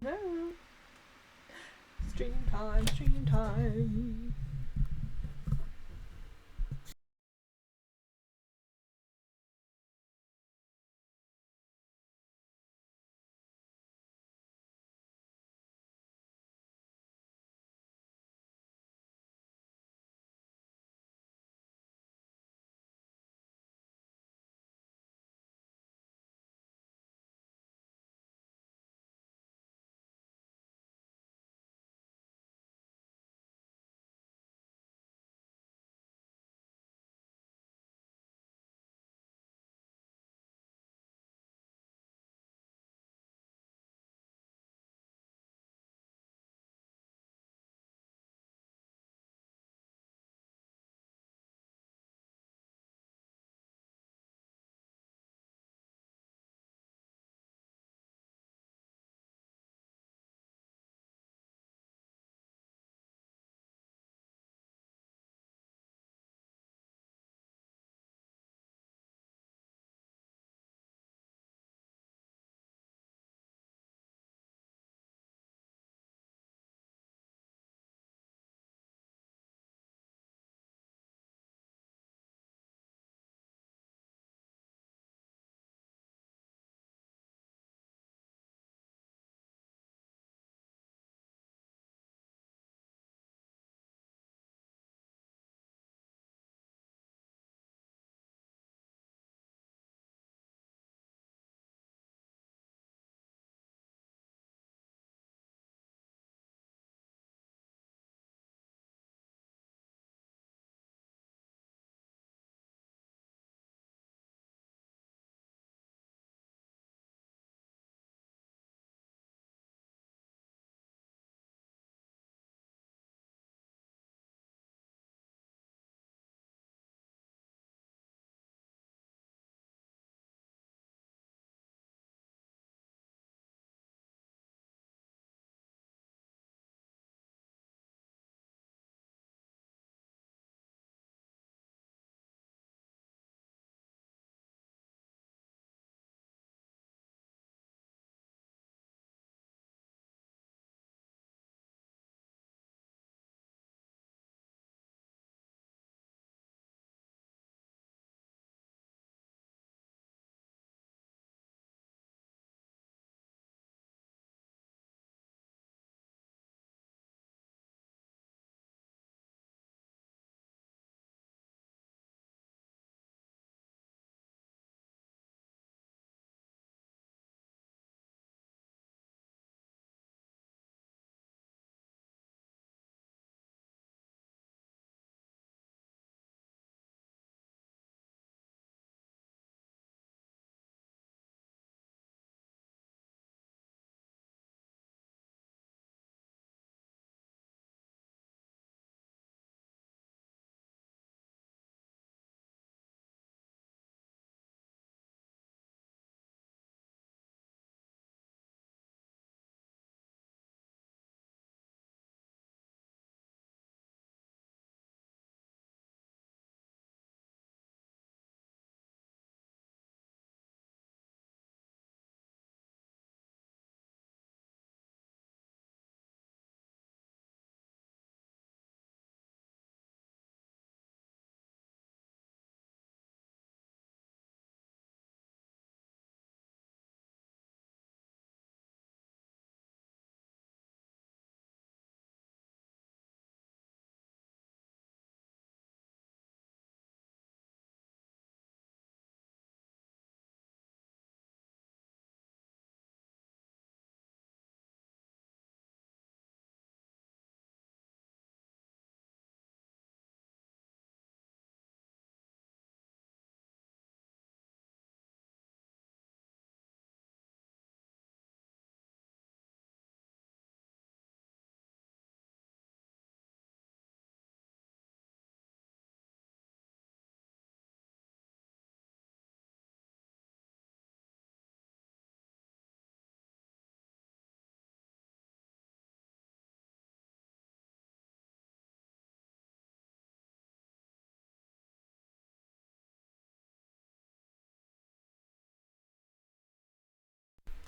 No. Stream time, stream time.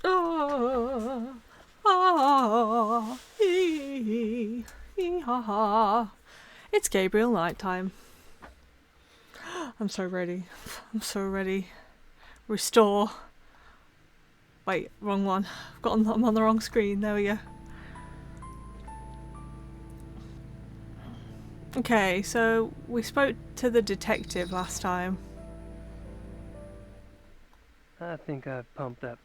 Ah, ah, ha, ha. It's Gabriel nighttime. I'm so ready. I'm so ready. Restore. Wait, wrong one. I'm on the wrong screen. There we go. Okay, so we spoke to the detective last time. I think I've pumped up.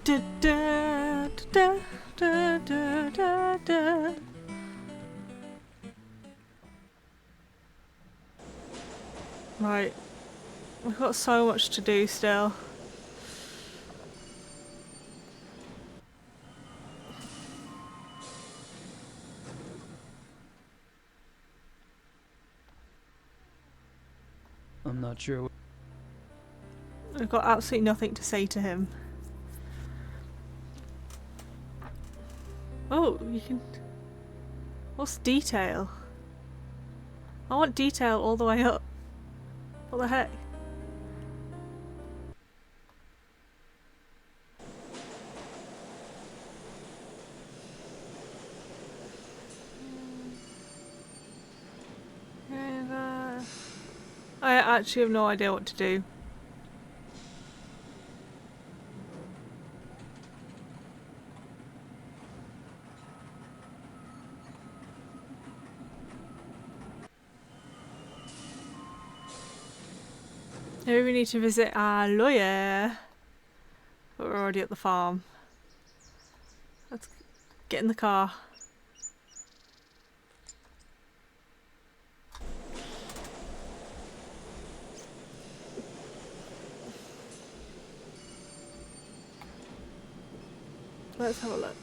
Da, da, da, da, da, da, da. Right. We've got so much to do still. I'm not sure. We've got absolutely nothing to say to him. Oh, you can... What's detail? I want detail all the way up. What the heck? I actually have no idea what to do. Maybe we need to visit our lawyer. But we're already at the farm. Let's get in the car. Let's have a look.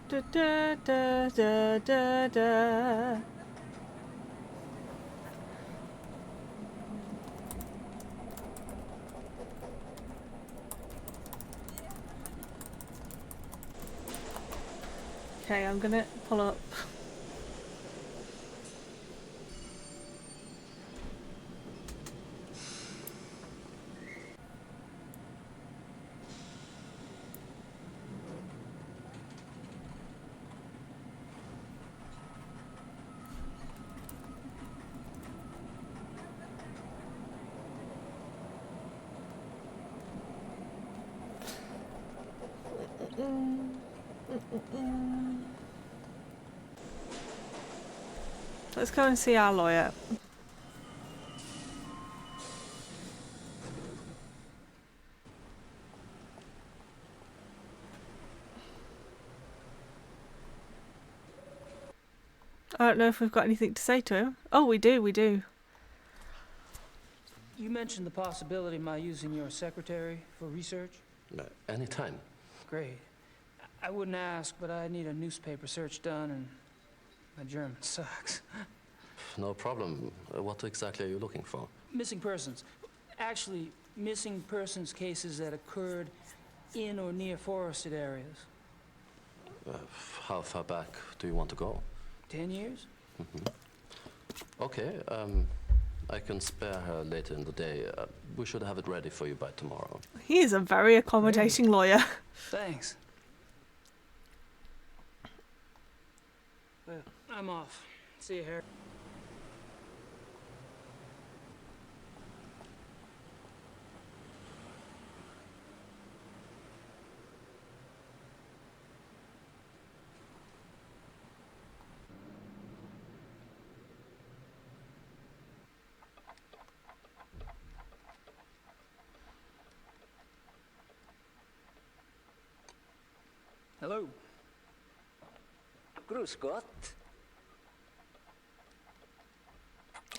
Da, da, da, da, da, da. Okay, I'm gonna pull up. Let's go and see our lawyer. I don't know if we've got anything to say to him. Oh, we do, we do. You mentioned the possibility of my using your secretary for research? Anytime. Great. I wouldn't ask, but I need a newspaper search done, and my German sucks. No problem. What exactly are you looking for? Missing persons. Actually, missing persons cases that occurred in or near forested areas. How far back do you want to go? 10 years? Okay, I can spare her later in the day. We should have it ready for you by tomorrow. He is a very accommodating lawyer. Thanks. Well, I'm off. See you, Harry. Hello. Grüß Gott.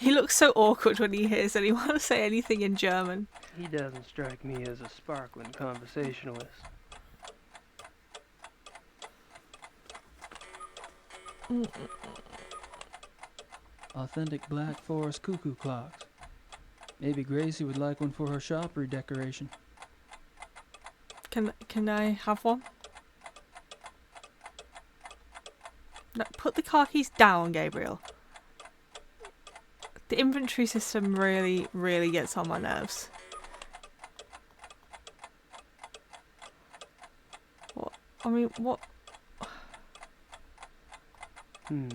He looks so awkward when he hears anyone say anything in German. He doesn't strike me as a sparkling conversationalist. Authentic Black Forest cuckoo clocks. Maybe Gracie would like one for her shop redecoration. Can I have one? No, put the car keys down, Gabriel. The inventory system really gets on my nerves. What? I mean, what? I'm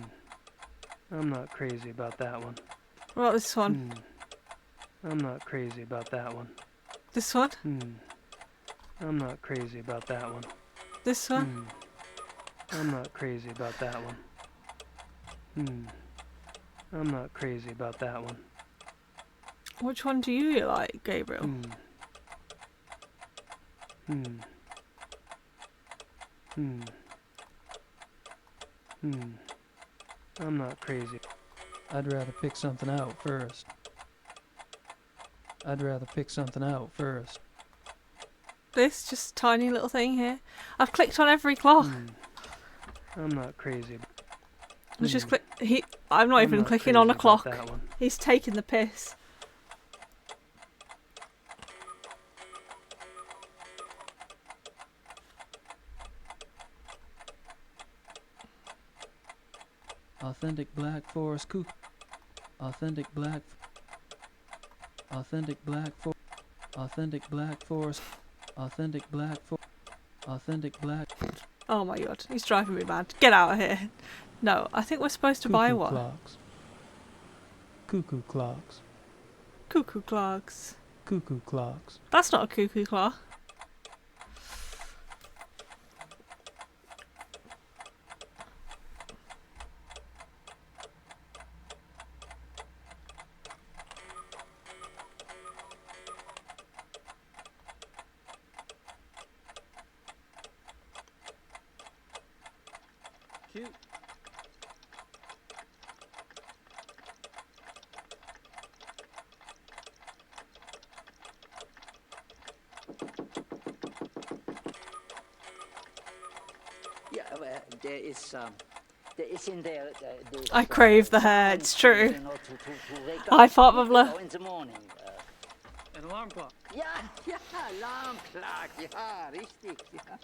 not crazy about that one. What about this one? I'm not crazy about that one. This one? I'm not crazy about that one. This one? I'm not crazy about that one. I'm not crazy about that one. Which one do you like, Gabriel? I'm not crazy. I'd rather pick something out first. I'd rather pick something out first. This just tiny little thing here. I've clicked on every clock. I'm not crazy. Let's just click. I'm not I'm even not clicking crazy on a about clock. that one. He's taking the piss. Authentic Black Forest Cook. Authentic Black. Authentic Black For. Authentic Black Forest. Authentic Black For. Authentic Black. Oh my god, he's driving me mad. Get out of here. No, I think we're supposed to buy one. Clocks. Cuckoo clocks. Cuckoo clocks. Cuckoo clocks. That's not a cuckoo clock. Cute. Yeah, well, there is in there. I crave the hair, it's true. You know, to wake Hi, up, Fatmother. in the morning. An alarm clock. Ja, alarm clock. Ja, richtig. Ja.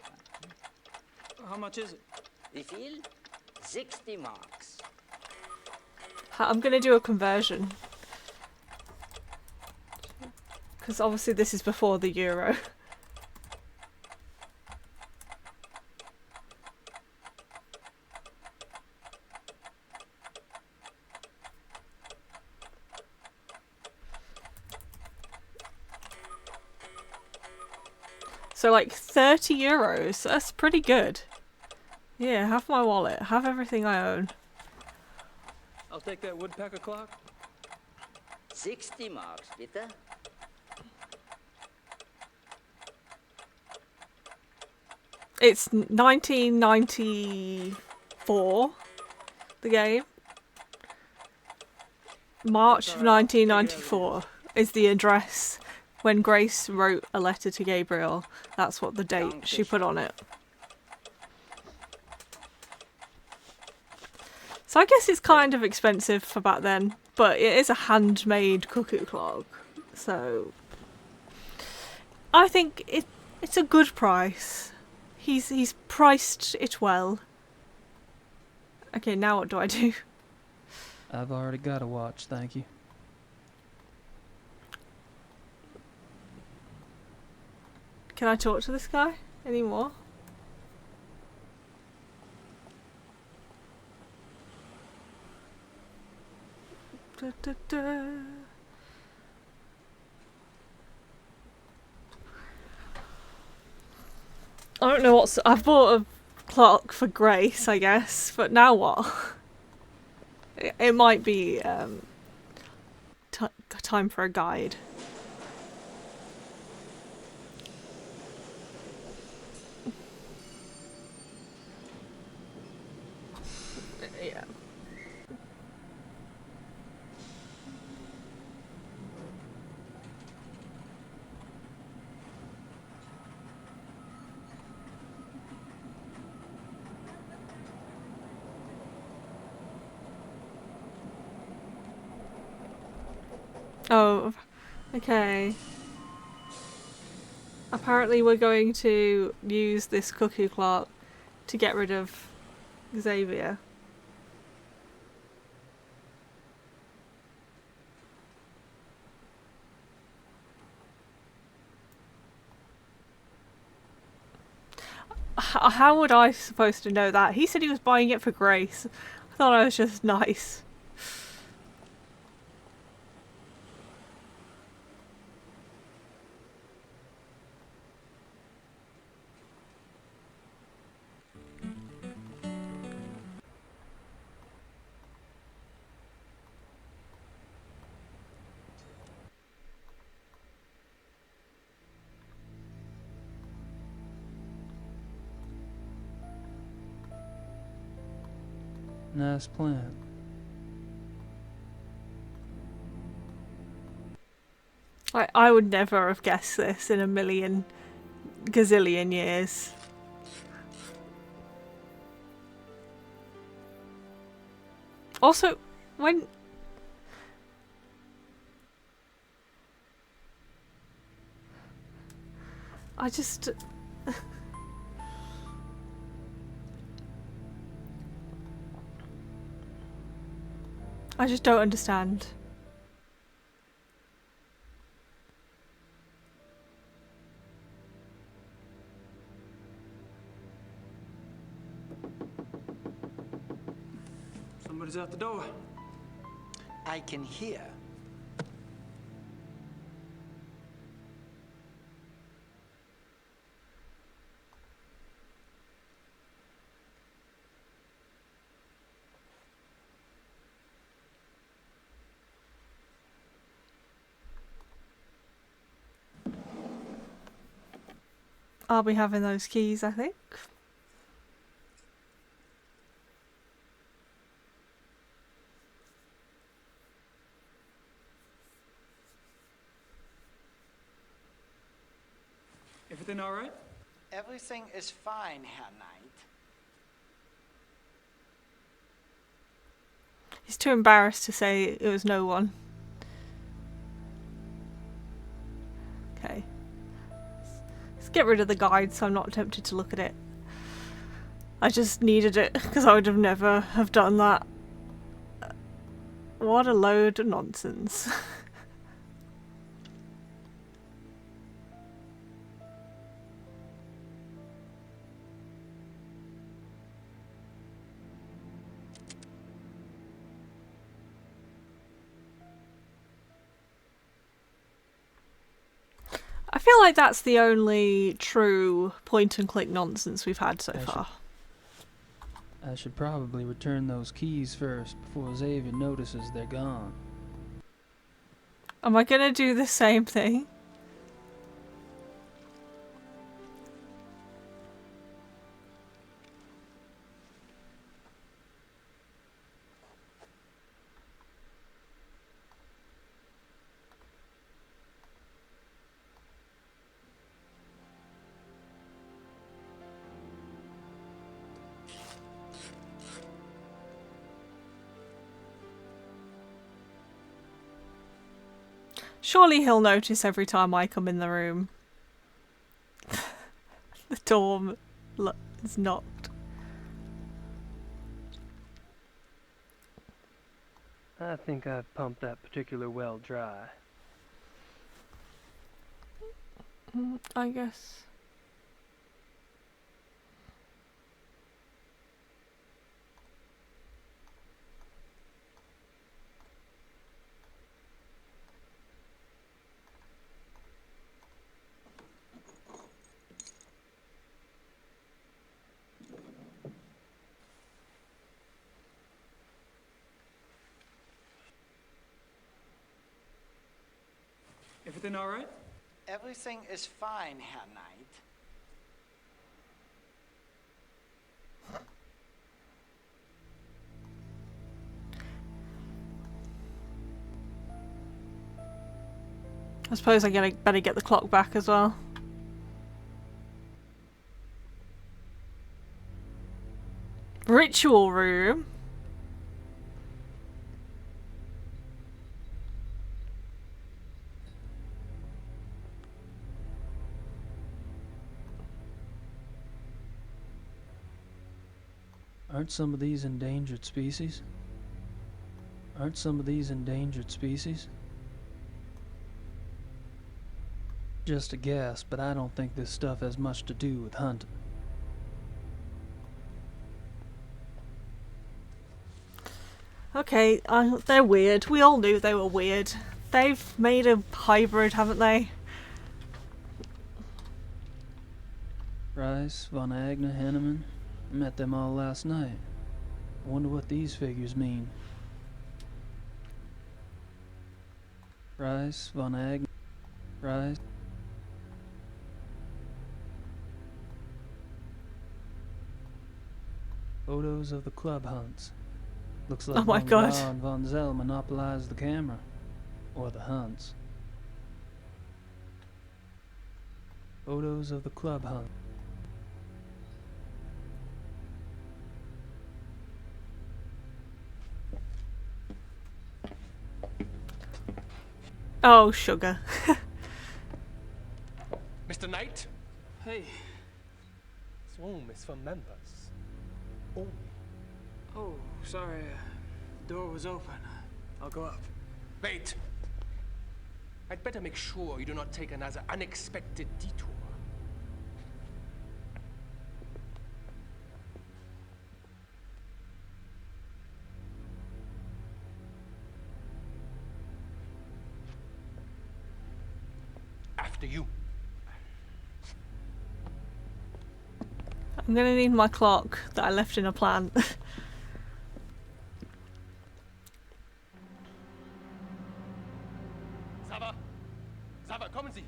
How much is it? Wie viel? 60 marks. I'm gonna do a conversion. Because obviously this is before the euro. So like 30 euros, that's pretty good. Yeah, have my wallet, have everything I own. I'll take that woodpecker clock. 60 marks, bitte. It's 1994, the game. March of 1994 is the address. When Grace wrote a letter to Gabriel, that's what the date she put on it. So I guess it's kind of expensive for back then, but it is a handmade cuckoo clock. So I think it's a good price. He's priced it well. Okay, now what do I do? I've already got a watch, thank you. Can I talk to this guy anymore? Da, da, da. I don't know what's. I've bought a clock for Grace, I guess, but now what? It might be time for a guide. Yeah. Oh, okay. Apparently we're going to use this cuckoo clock to get rid of Xavier. How would I supposed to know that? He said he was buying it for Grace. I thought I was just nice. Nice plan. I would never have guessed this in a million gazillion years. Also, when... I just... I just don't understand. Somebody's out the door. I can hear. I'll be having those keys, I think. Everything all right? Everything is fine, Herr Knight. He's too embarrassed to say it was no one. Okay. Let's get rid of the guide so I'm not tempted to look at it. I just needed it because I would have never have done that. What a load of nonsense. I feel like that's the only true point and click nonsense we've had so far. I should probably return those keys first before Xavier notices they're gone. Am I gonna do the same thing? Surely he'll notice every time I come in the room. The door is knocked. I think I've pumped that particular well dry. I guess. Everything all right? Everything is fine, Herr Knight. I suppose I better get the clock back as well. Ritual room. Aren't some of these endangered species? Aren't some of these endangered species? Just a guess, but I don't think this stuff has much to do with hunting. Okay, they're weird. We all knew they were weird. They've made a hybrid, haven't they? Rice, Von Agner, Henneman. Met them all last night. I wonder what these figures mean. Rice, Von Agner, Rice. Photos of the club hunts. Looks like Oh my Von God. Grau and Von Zell monopolized the camera. Or the hunts. Photos of the club hunt. Oh, sugar. Mr. Knight, Hey. this room is for members. Only. Oh, sorry. The door was open. I'll go up. Wait. I'd better make sure you do not take another unexpected detour. After you. I'm gonna need my clock that I left in a plant. Sava! Sava, kommen Sie!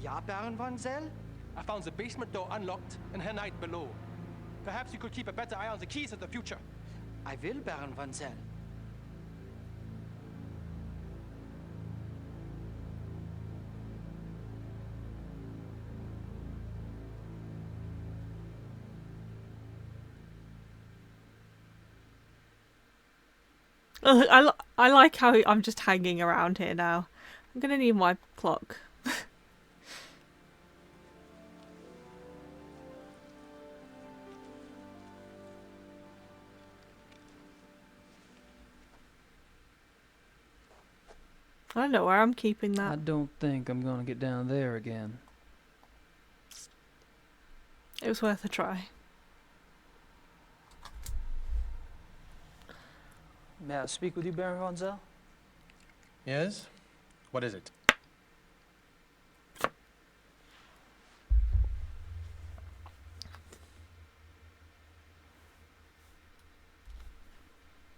Ja, Baron von Zell? I found the basement door unlocked and Herr Knight below. Perhaps you could keep a better eye on the keys in the future. I will, Baron von Zell. I like how I'm just hanging around here now. I'm gonna need my clock. I don't know where I'm keeping I that. don't think I'm gonna get down there again. It was worth a try. May I speak with you, Baron von Zell? Yes? What is it?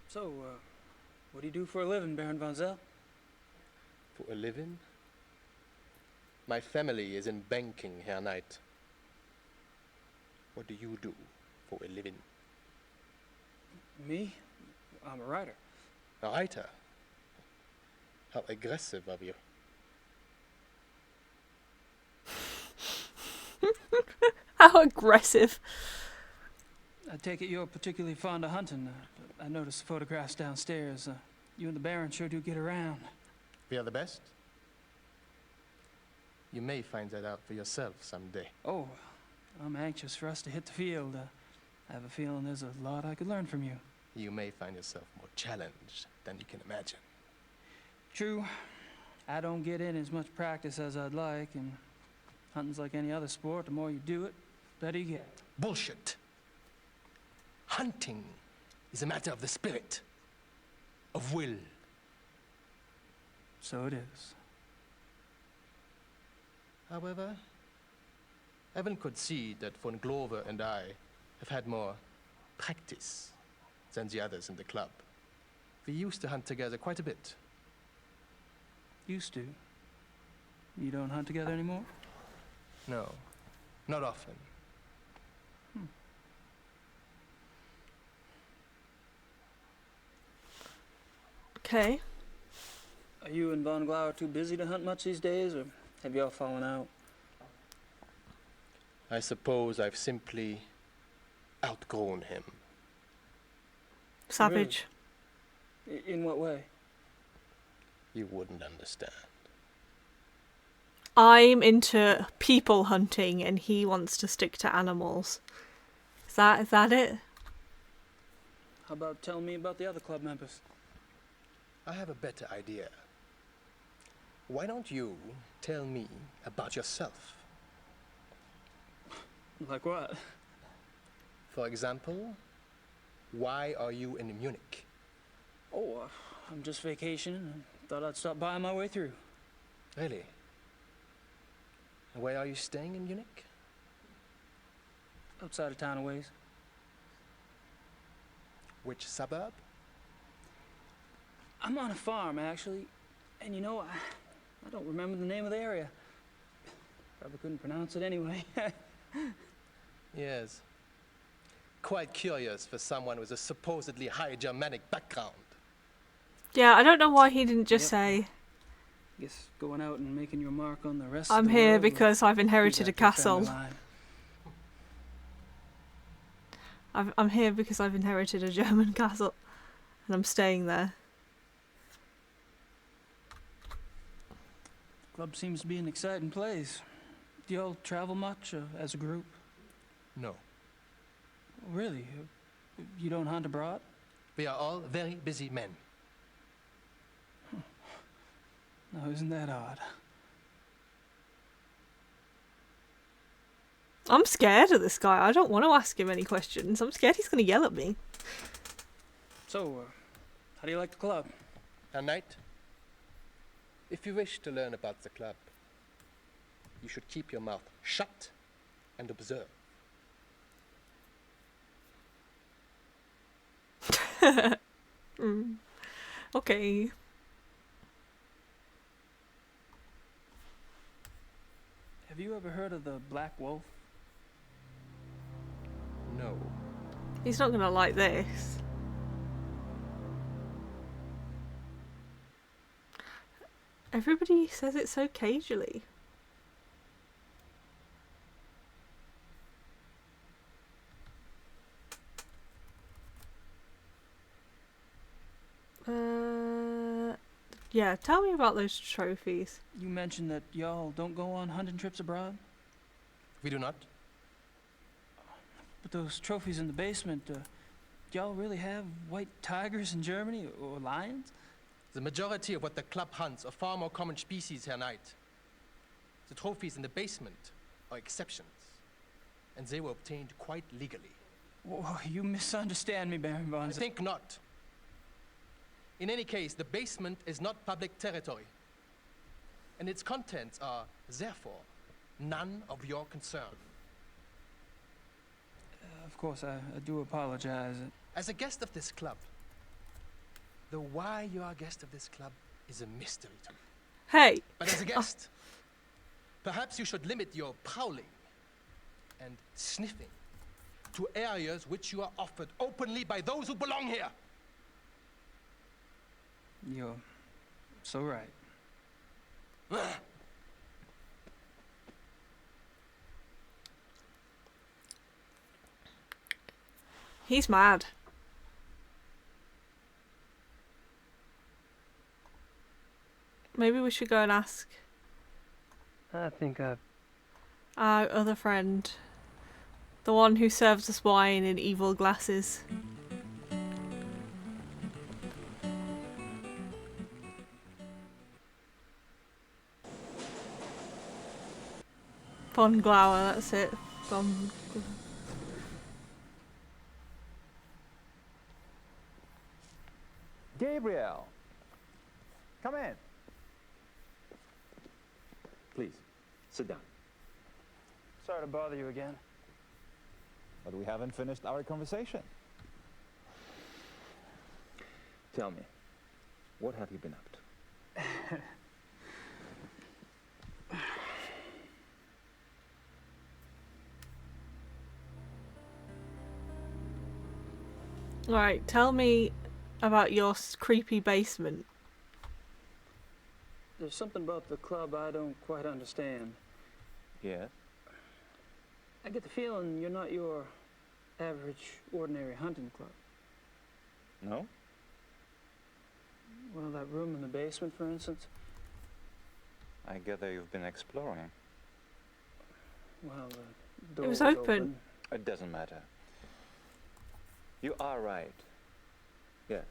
So, what do you do for a living, Baron von Zell? For a living? My family is in banking, Herr Knight. What do you do for a living? Me? I'm a writer. A writer? How aggressive of you. How aggressive. I take it you're particularly fond of hunting. I noticed the photographs downstairs. You and the Baron sure do get around. We are the best? You may find that out for yourself someday. Oh, I'm anxious for us to hit the field. I have a feeling there's a lot I could learn from you. You may find yourself more challenged than you can imagine. True. I don't get in as much practice as I'd like, and hunting's like any other sport. The more you do it, the better you get. Bullshit. Hunting is a matter of the spirit, of will. So it is. However, Evan could see that von Glover and I have had more practice than the others in the club. We used to hunt together quite a bit. Used to. You don't hunt together anymore? No, not often. Okay. Are you and Von Glauer too busy to hunt much these days, or have you all fallen out? I suppose I've simply outgrown him. Savage. In what way? You wouldn't understand. I'm into people hunting and he wants to stick to animals. Is that it? How about telling me about the other club members? I have a better idea. Why don't you tell me about yourself? Like what? For example, why are you in Munich? Oh, I'm just vacationing and thought I'd stop by on my way through. Really? And where are you staying in Munich? Outside of town a ways. Which suburb? I'm on a farm, actually. And you know, I don't remember the name of the area. Probably couldn't pronounce it anyway. Yes. Quite curious for someone with a supposedly high Germanic background. Yeah, I don't know why he didn't just Yep. say, Guess going out and making your mark on the rest I'm of the here world will because I've be inherited a back to your family castle. line. I'm here because I've inherited a German castle. And I'm staying there. Club seems to be an exciting place. Do y'all travel much as a group? No. Really? You don't hunt abroad? We are all very busy men. No, isn't that odd? I'm scared of this guy. I don't want to ask him any questions. I'm scared he's going to yell at me. So, how do you like the club? A knight, if you wish to learn about the club, you should keep your mouth shut and observe. Okay. Have you ever heard of the Black Wolf? No. He's not going to like this. Everybody says it so casually. Yeah, tell me about those trophies. You mentioned that y'all don't go on hunting trips abroad? We do not. But those trophies in the basement, do y'all really have white tigers in Germany or lions? The majority of what the club hunts are far more common species, Herr Knight. The trophies in the basement are exceptions, and they were obtained quite legally. Whoa, you misunderstand me, Baron von I Z- think not. In any case, the basement is not public territory, and its contents are, therefore, none of your concern. Of course, I do apologize. As a guest of this club, the why you are a guest of this club is a mystery to me. Hey! But as a guest, perhaps you should limit your prowling and sniffing to areas which you are offered openly by those who belong here. You're so right. He's mad. Maybe we should go and ask I think I've... our other friend. The one who serves us wine in evil glasses. Von Glauer, that's it. Von... Gabriel, come in. Please, sit down. Sorry to bother you again. But we haven't finished our conversation. Tell me, what have you been up to? Right, tell me about your creepy basement. There's something about the club I don't quite understand. Yes? I get the feeling you're not your average, ordinary hunting club. No? Well, that room in the basement, for instance. I gather you've been exploring. Well, the door It was open. It doesn't matter. You are right. Yes.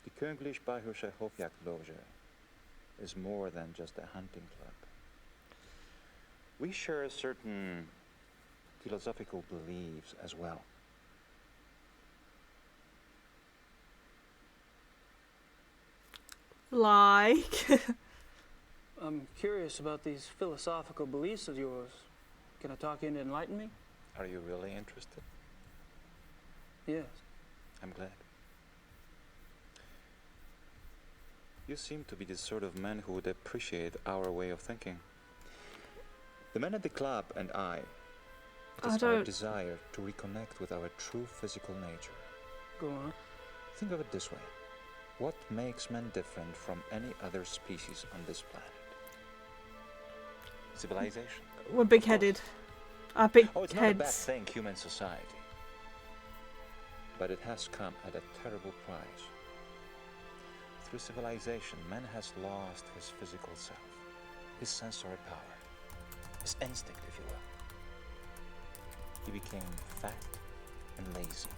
The Königliche Bayerische Hofjagdloge is more than just a hunting club. We share certain philosophical beliefs as well. Like. I'm curious about these philosophical beliefs of yours. Can I talk you into enlighten me? Are you really interested? Yes. I'm glad. You seem to be the sort of man who would appreciate our way of thinking. The men at the club and I, it is our desire to reconnect with our true physical nature. Go on. Think of it this way. What makes men different from any other species on this planet? Civilization. We're big-headed. Our big Oh, it's heads. not a bad thing, human society. But it has come at a terrible price. Through civilization, man has lost his physical self, his sensory power, his instinct, if you will. He became fat and lazy,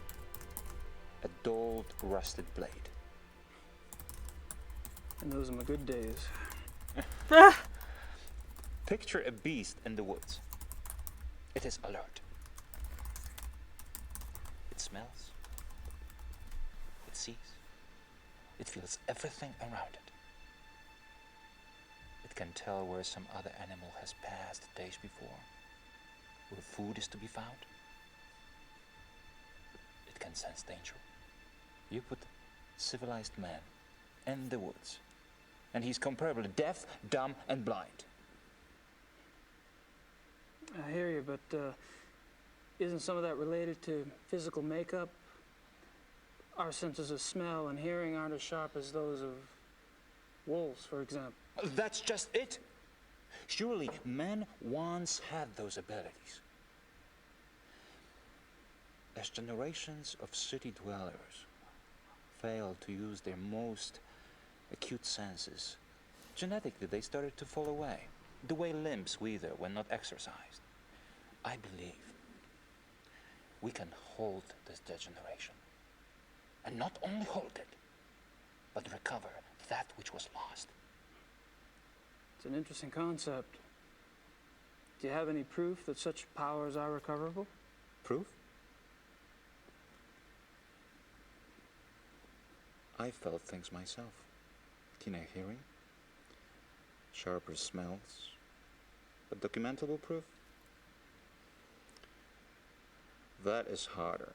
a dulled, rusted blade. And those are my good days. Picture a beast in the woods. It is alert. It smells. It sees. It feels everything around it. It can tell where some other animal has passed days before, where food is to be found. It can sense danger. You put civilized man in the woods, and he's comparably deaf, dumb, and blind. I hear you, but isn't some of that related to physical makeup? Our senses of smell and hearing aren't as sharp as those of wolves, for example. That's just it. Surely man once had those abilities. As generations of city dwellers failed to use their most acute senses, genetically they started to fall away, the way limbs wither when not exercised. I believe we can hold this degeneration. And not only hold it, but recover that which was lost. It's an interesting concept. Do you have any proof that such powers are recoverable? Proof? I felt things myself. Keener hearing, sharper smells, but documentable proof? That is harder.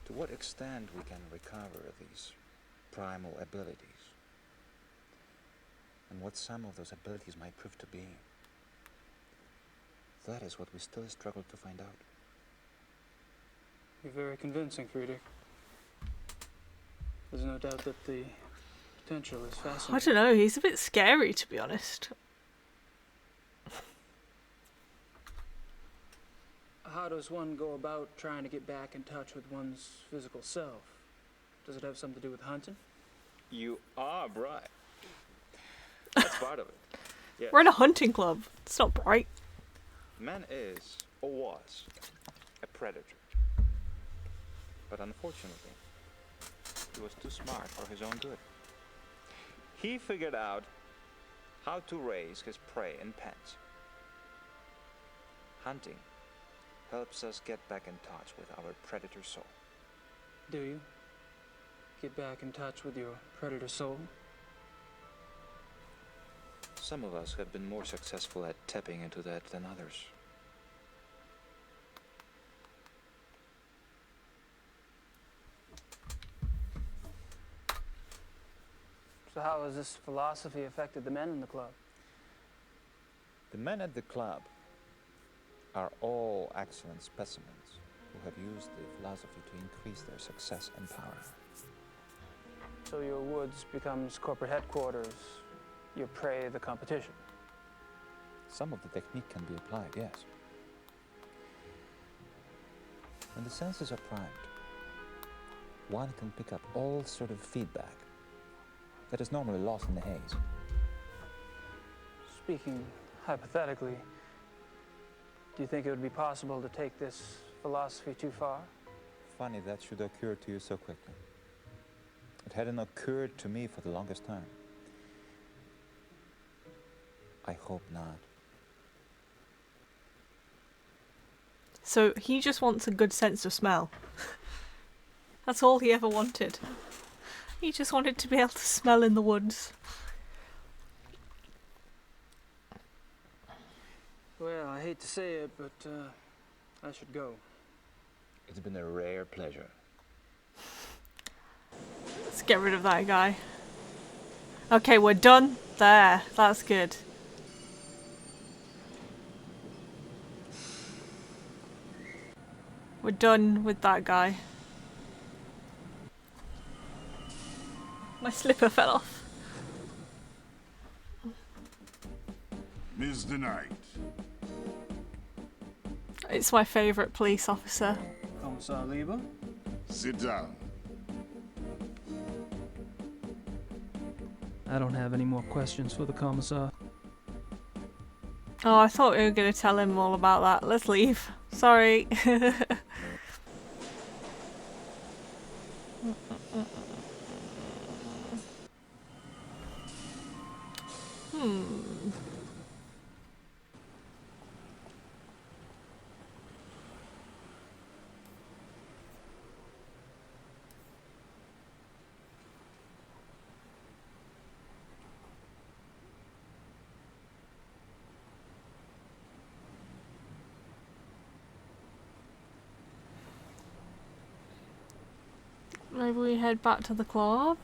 To what extent we can recover these primal abilities, and what some of those abilities might prove to be, that is what we still struggle to find out. You're very convincing, Friedrich. There's no doubt that the potential is fascinating. I don't know, he's a bit scary, to be honest. How does one go about trying to get back in touch with one's physical self? Does it have something to do with hunting? You are bright. That's part of it. Yes. We're in a hunting club. It's not bright. Man is, or was, a predator. But unfortunately, he was too smart for his own good. He figured out how to raise his prey in pens. Hunting helps us get back in touch with our predator soul. Do you? Get back in touch with your predator soul? Some of us have been more successful at tapping into that than others. So how has this philosophy affected the men in the club? The men at the club are all excellent specimens who have used the philosophy to increase their success and power. So your woods becomes corporate headquarters, your prey the competition. Some of the technique can be applied, yes. When the senses are primed, one can pick up all sort of feedback that is normally lost in the haze. Speaking hypothetically, do you think it would be possible to take this philosophy too far? Funny that should occur to you so quickly. It hadn't occurred to me for the longest time. I hope not. So he just wants a good sense of smell. That's all he ever wanted. He just wanted to be able to smell in the woods. Well, I hate to say it, but I should go. It's been a rare pleasure. Let's get rid of that guy. Okay, we're done. There. That's good. We're done with that guy. My slipper fell off. Ms. the Knight. It's my favourite police officer. Kommissar Lieber? Sit down. I don't have any more questions for the commissar. Oh, I thought we were going to tell him all about that. Let's leave. Sorry. Maybe we head back to the club.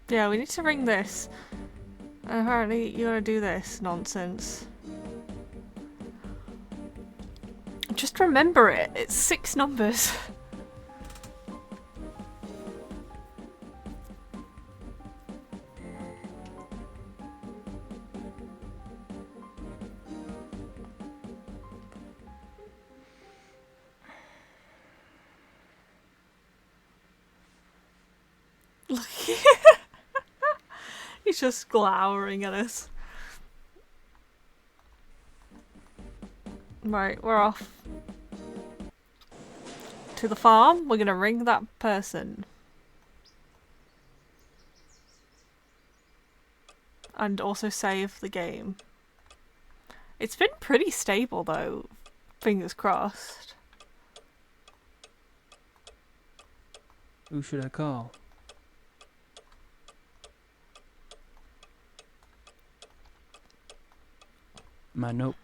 Yeah, we need to ring this. And apparently you gotta do this nonsense. Just remember it. It's 6 numbers. Look. He's just glowering at us. Right, we're off. To the farm, we're gonna ring that person. And also save the game. It's been pretty stable though, fingers crossed. Who should I call? My note.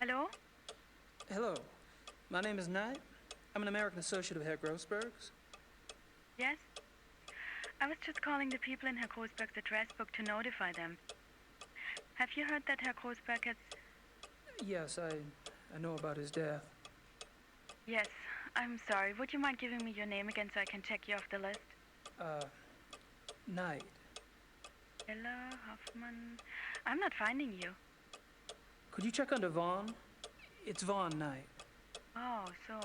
Hello? Hello. My name is Knight. I'm an American associate of Herr Grossberg's. Yes? I was just calling the people in Herr Grossberg's address book to notify them. Have you heard that Herr Grossberg has... Yes, I know about his death. Yes, I'm sorry. Would you mind giving me your name again so I can check you off the list? Knight. Ella Hoffman... I'm not finding you. Could you check under Vaughn? It's Vaughn Knight. Oh, so...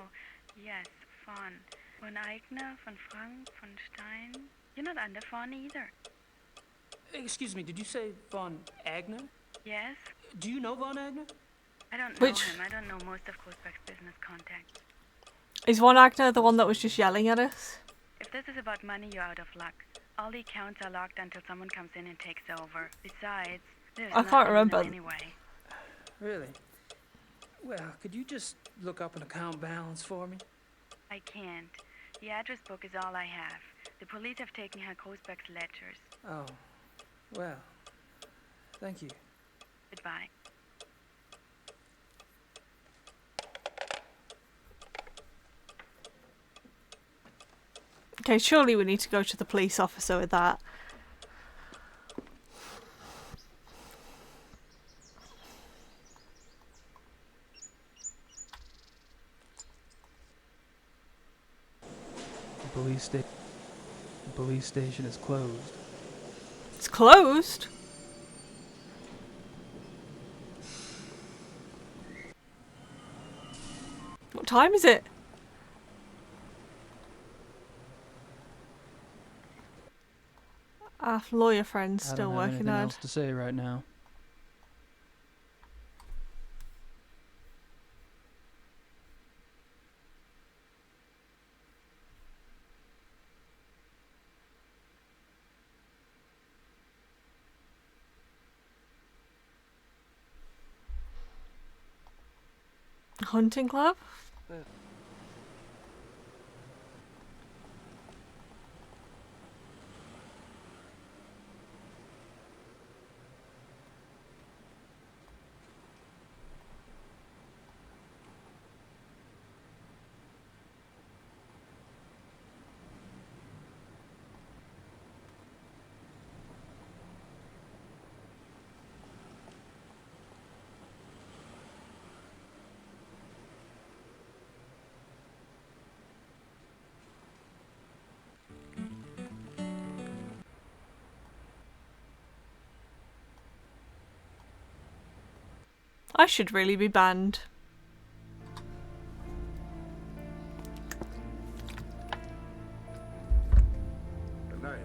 Yes, Vaughn. Von Eigner, von Frank, von Stein... You're not under Vaughn either. Excuse me, did you say Von Agner? Yes? Do you know Von Agner? I don't know him. I don't know most of Grossberg's business contacts. Is Von Agner the one that was just yelling at us? If this is about money, you're out of luck. All the accounts are locked until someone comes in and takes over. Besides, there's I can't remember. anyway. Really? Well, could you just look up an account balance for me? I can't. The address book is all I have. The police have taken Herr Großbeck's ledgers. Oh, well, thank you. Goodbye. Okay, surely we need to go to the police officer with that. The police station is closed. It's closed? What time is it? Our lawyer friend's I still don't have working anything hard. else to say right now. Hunting club? I should really be banned. Good night.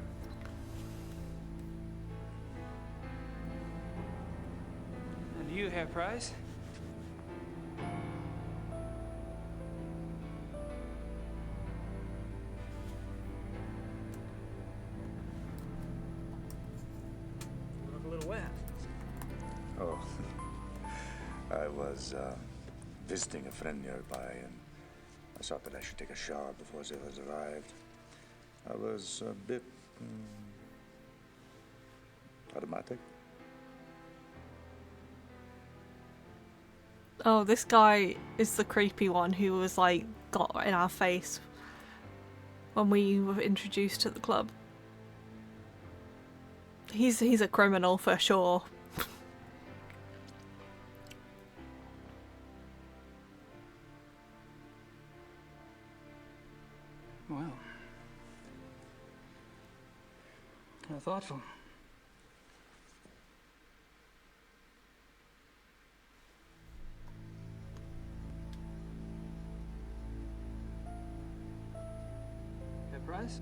And you, Herr Price? You look a little wet. Oh, I was visiting a friend nearby, and I thought that I should take a shower before the others arrived. I was a bit automatic. Oh, this guy is the creepy one who was like got in our face when we were introduced to the club. He's a criminal for sure. Well, how thoughtful. Herr Price?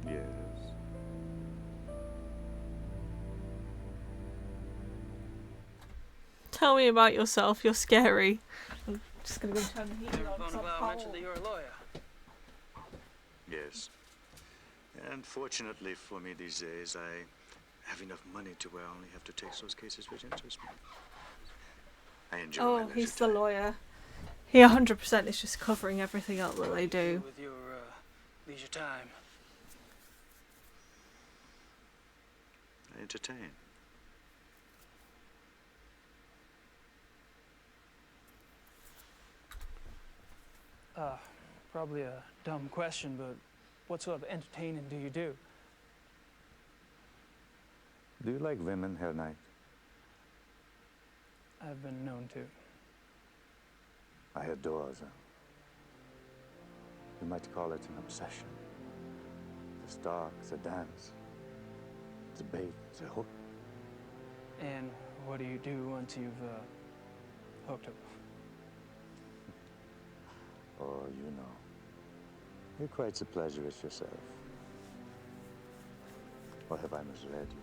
Yes. Tell me about yourself. You're scary. I'm just gonna go turn the heater Never on. phone 'cause I'm about mentioned that cold. you're a lawyer. Yes. And fortunately for me these days, I have enough money to where I only have to take those cases which interest me. I enjoy my Oh, leisure he's the time. lawyer. He 100% is just covering everything up that they do. With your leisure time. I entertain. Probably a dumb question, but what sort of entertaining do you do? Do you like women, Herr Knight? I've been known to. I adore them. You might call it an obsession. The stalk, the dance, the bait, the hook. And what do you do once you've hooked up? Oh, you know. You're quite the pleasurist yourself. Or have I misled you?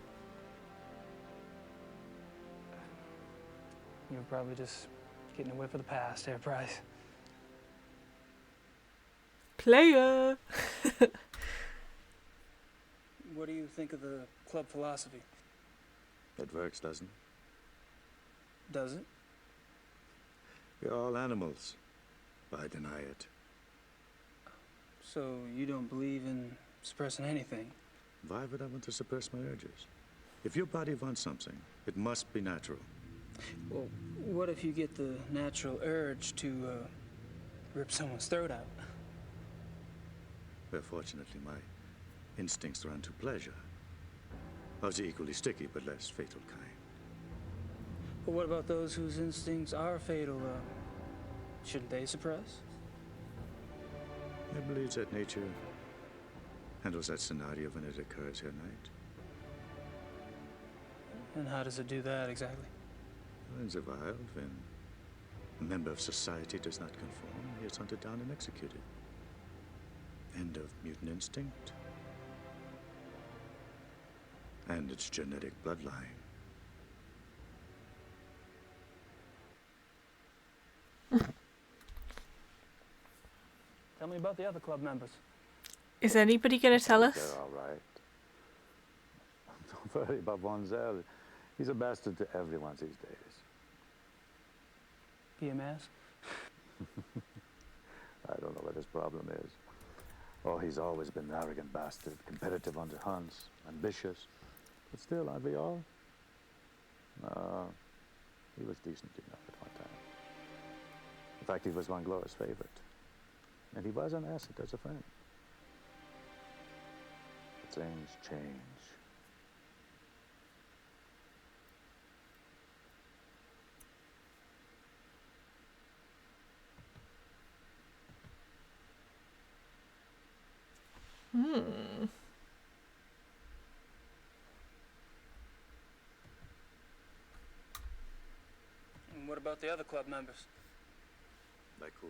You're probably just getting a whiff of the past, Herr Price. Player! What do you think of the club philosophy? It works, doesn't it? Does it? We're all animals, but I deny it. So you don't believe in suppressing anything? Why would I want to suppress my urges? If your body wants something, it must be natural. Well, what if you get the natural urge to rip someone's throat out? Well, fortunately, my instincts run to pleasure. Of the equally sticky but less fatal kind. But what about those whose instincts are fatal? Shouldn't they suppress? I believe that nature handles that scenario when it occurs here at night. And how does it do that exactly? In the wild, when a member of society does not conform, he is hunted down and executed. End of mutant instinct. And its genetic bloodline. Tell me about the other club members. Is anybody going to tell us? They're all right. Don't worry about Von Zell. He's a bastard to everyone these days. PMS? I don't know what his problem is. Oh, he's always been an arrogant bastard, competitive on the hunts, ambitious. But still, aren't we all? No, he was decent enough at one time. In fact, he was Von Glover's favorite. And he was an asset as a friend. But things change. And what about the other club members? Like who?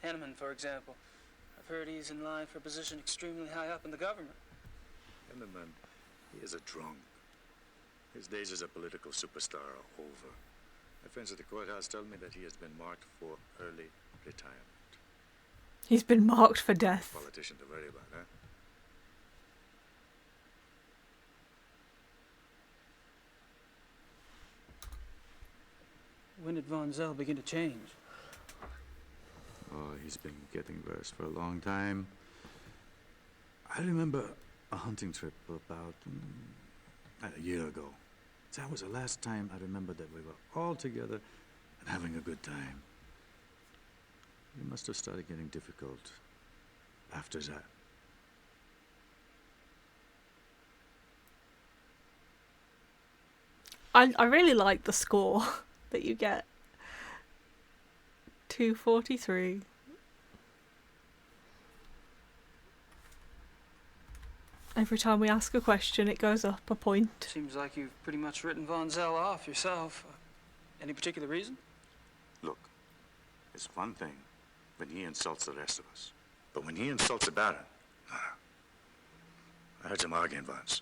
Henneman, for example. I've heard he's in line for a position extremely high up in the government. Henneman, he is a drunk. His days as a political superstar are over. My friends at the courthouse tell me that he has been marked for early retirement. He's been marked for death. Politician to worry about, huh? When did Von Zell begin to change? Oh, he's been getting worse for a long time. I remember a hunting trip about a year ago. That was the last time I remember that we were all together and having a good time. It must have started getting difficult after that. I really like the score that you get. 243. Every time we ask a question, it goes up a point. Seems like you've pretty much written Von Zell off yourself. Any particular reason? Look, it's one thing when he insults the rest of us. But when he insults the Baron, I heard him arguing once.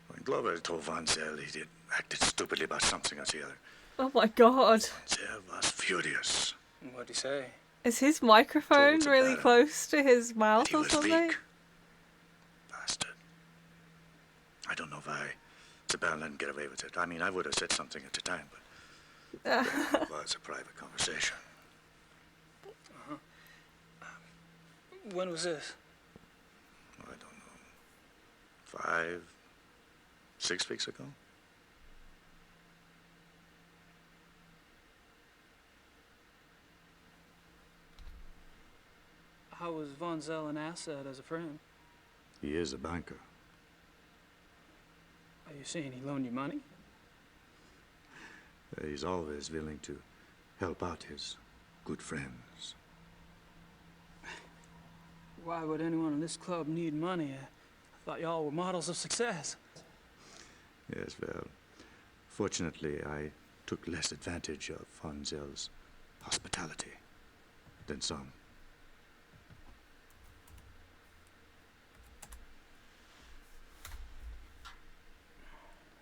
When Glover told Von Zell he acted stupidly about something or the other. Oh my god. Zell was furious. What'd he say? Is his microphone really close to his mouth or something? Bastard. I don't know why the Baron let him get away with it. I mean, I would have said something at the time, but that was a private conversation. When was this? I don't know. 5, 6 weeks ago? How was Von Zell an asset as a friend? He is a banker. Are you saying he loaned you money? He's always willing to help out his good friends. Why would anyone in this club need money? I thought y'all were models of success. Yes, well, fortunately, I took less advantage of Von Zell's hospitality than some.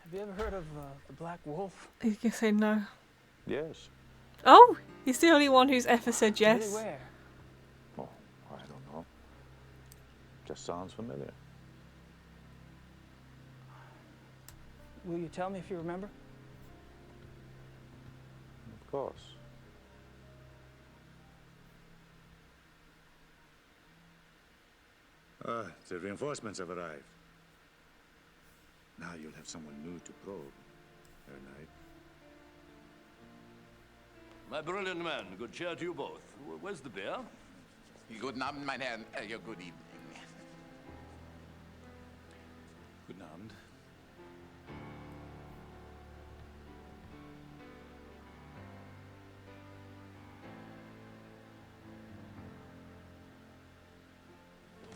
Have you ever heard of the Black Wolf? You can say no. Yes. Oh, he's the only one who's ever said yes. Really, where? Oh, Just sounds familiar. Will you tell me if you remember? Of course. The reinforcements have arrived. Now you'll have someone new to probe, Herr Knight. My brilliant man, good cheer to you both. Where's the beer? Guten Abend, mein Herr. Ja, good evening. Guten Abend.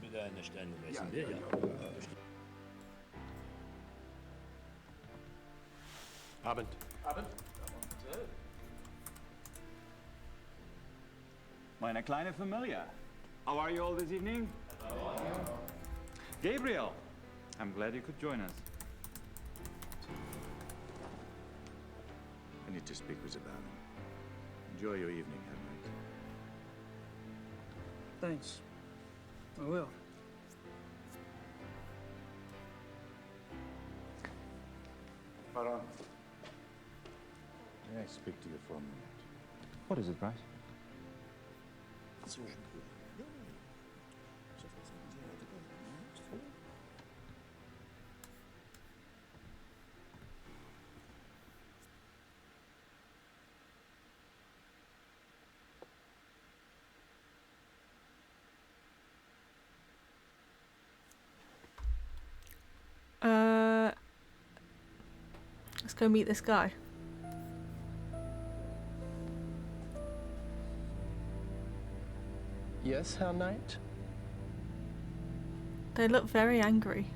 Wieder eine Sterne Ja, messen, ja. Abend. Abend. Meine kleine Familie. How are you all this evening? Gabriel, I'm glad you could join us. I need to speak with the Baron. Enjoy your evening, Herr Knight. Thanks. I will. Baron. May I speak to you for a minute? What is it, Bryce? Let's go meet this guy. Yes, Herr Knight? They look very angry.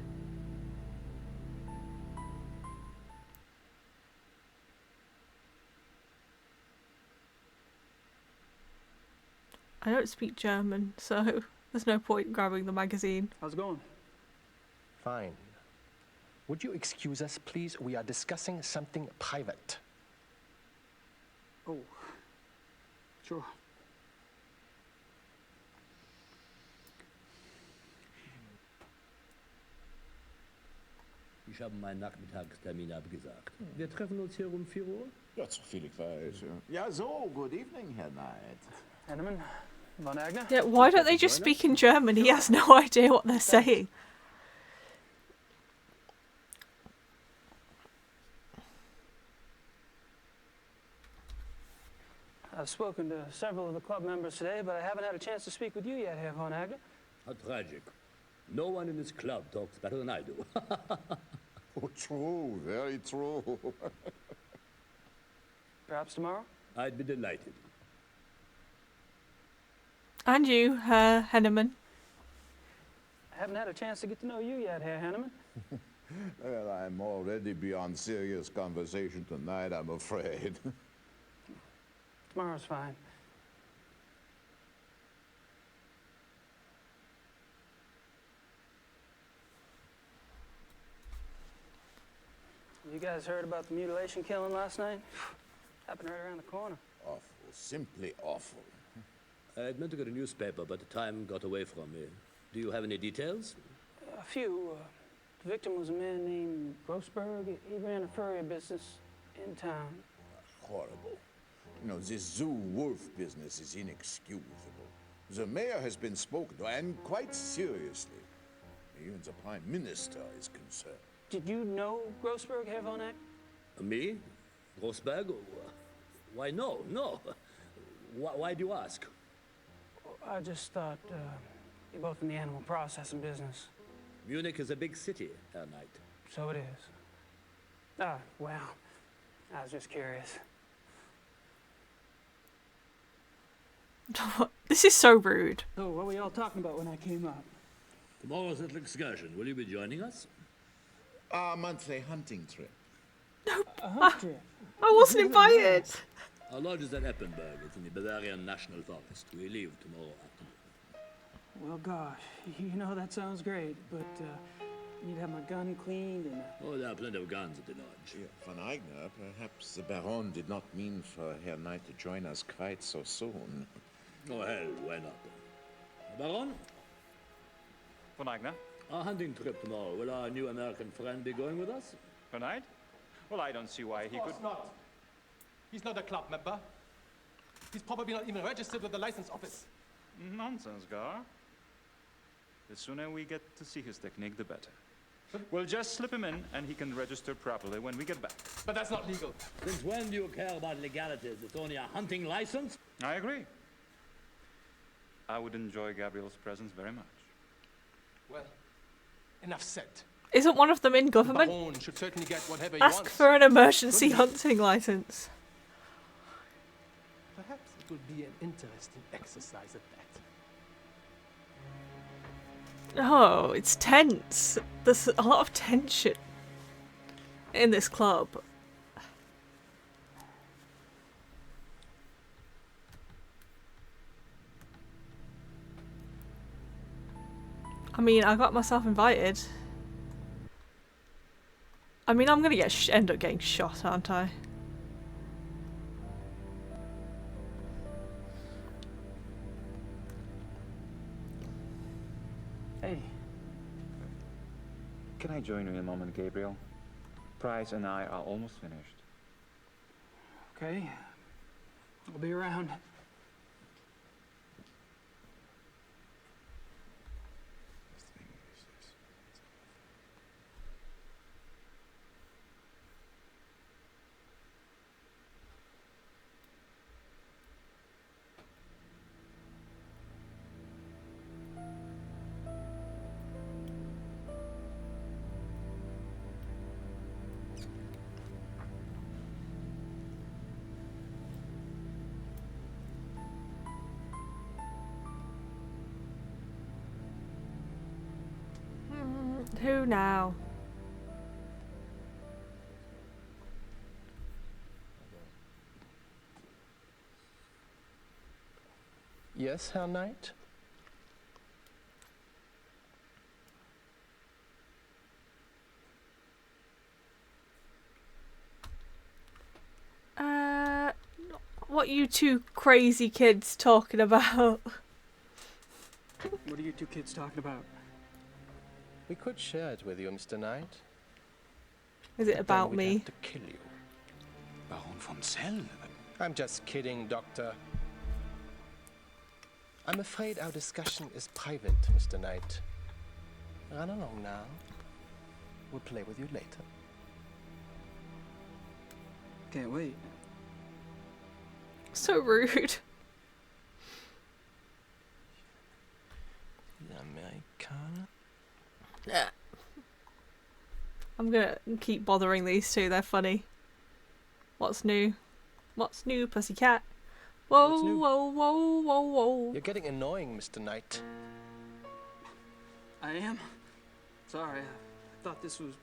I don't speak German, so there's no point grabbing the magazine. How's it going? Fine. Would you excuse us, please? We are discussing something private. Oh, sure. Ich habe meinen Nachmittagstermin abgesagt. Wir treffen uns hier um 4 Uhr? Ja, so viel ich weiß. Ja, so, good evening, Herr Knight. Henneman, Von Agner? Yeah, why don't they just speak in German? He has no idea what they're saying. I've spoken to several of the club members today, but I haven't had a chance to speak with you yet, Herr Von Agner. How tragic. No one in this club talks better than I do. Oh, true, very true. Perhaps tomorrow? I'd be delighted. And you, Herr Henneman. I haven't had a chance to get to know you yet, Herr Henneman. Well, I'm already beyond serious conversation tonight, I'm afraid. Tomorrow's fine. You guys heard about the mutilation killing last night? Happened right around the corner. Awful, simply awful. I'd meant to get a newspaper, but the time got away from me. Do you have any details? A few. The victim was a man named Grossberg. He ran a furrier business in town. Horrible. You know, this zoo wolf business is inexcusable. The mayor has been spoken to, and quite seriously. Even the prime minister is concerned. Did you know Grossberg, Herr Von Eck? Me? Grossberg? Why, no, no. Why do you ask? I just thought you're both in the animal processing business. Munich is a big city, Herr Knight. So it is. Ah, well, I was just curious. This is so rude. So, what were y'all talking about when I came up? Tomorrow's little excursion. Will you be joining us? Our monthly hunting trip. A hunt trip? I wasn't invited. Our lodge is at Eppenberg. It's in the Bavarian National Forest. We leave tomorrow afternoon. Well, gosh, you know that sounds great, but you'd have my gun cleaned and... Oh, there are plenty of guns at the lodge. Yeah, Von Eigner, perhaps the Baron did not mean for Herr Knight to join us quite so soon. Oh, hell, why not? Baron? Von Eigner? A hunting trip tomorrow. Will our new American friend be going with us? Tonight? Well, I don't see why he could... Of course not. He's not a club member. He's probably not even registered with the license office. Nonsense, Gar. The sooner we get to see his technique, the better. We'll just slip him in, and he can register properly when we get back. But that's not legal. Since when do you care about legalities? It's only a hunting license? I agree. I would enjoy Gabriel's presence very much. Well, enough said. Isn't one of them in The government? Baron should certainly get whatever he Ask wants. for an emergency hunting license. Perhaps it would be an interesting exercise at that. Oh, it's tense. There's a lot of tension in this club. I mean, I got myself invited. I mean, I'm gonna end up getting shot, aren't I? Hey. Can I join you in a moment, Gabriel? Price and I are almost finished. Okay. I'll be around. Who now? Yes, Herr Knight? What you two crazy kids talking about? What are you two kids talking about? We could share it with you, Mr. Knight. Is it about Then we'd me? have to kill you. Baron von Zell? I'm just kidding, Doctor. I'm afraid our discussion is private, Mr. Knight. Run along now. We'll play with you later. Can't wait. So rude. Amerikaner? Yeah. I'm gonna keep bothering these two, they're funny. What's new? What's new, pussycat? Whoa, What's new? whoa, whoa, whoa, whoa. You're getting annoying, Mr. Knight. I am? Sorry, I thought this was,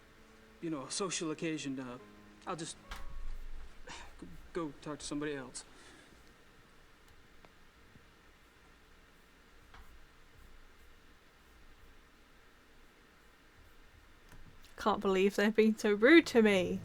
a social occasion. I'll just go talk to somebody else. Can't believe they're being so rude to me.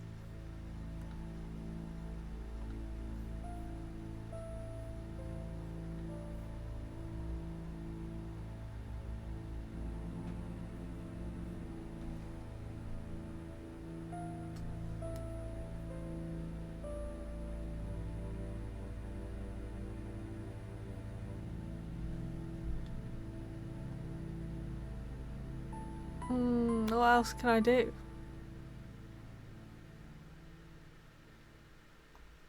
What else can I do?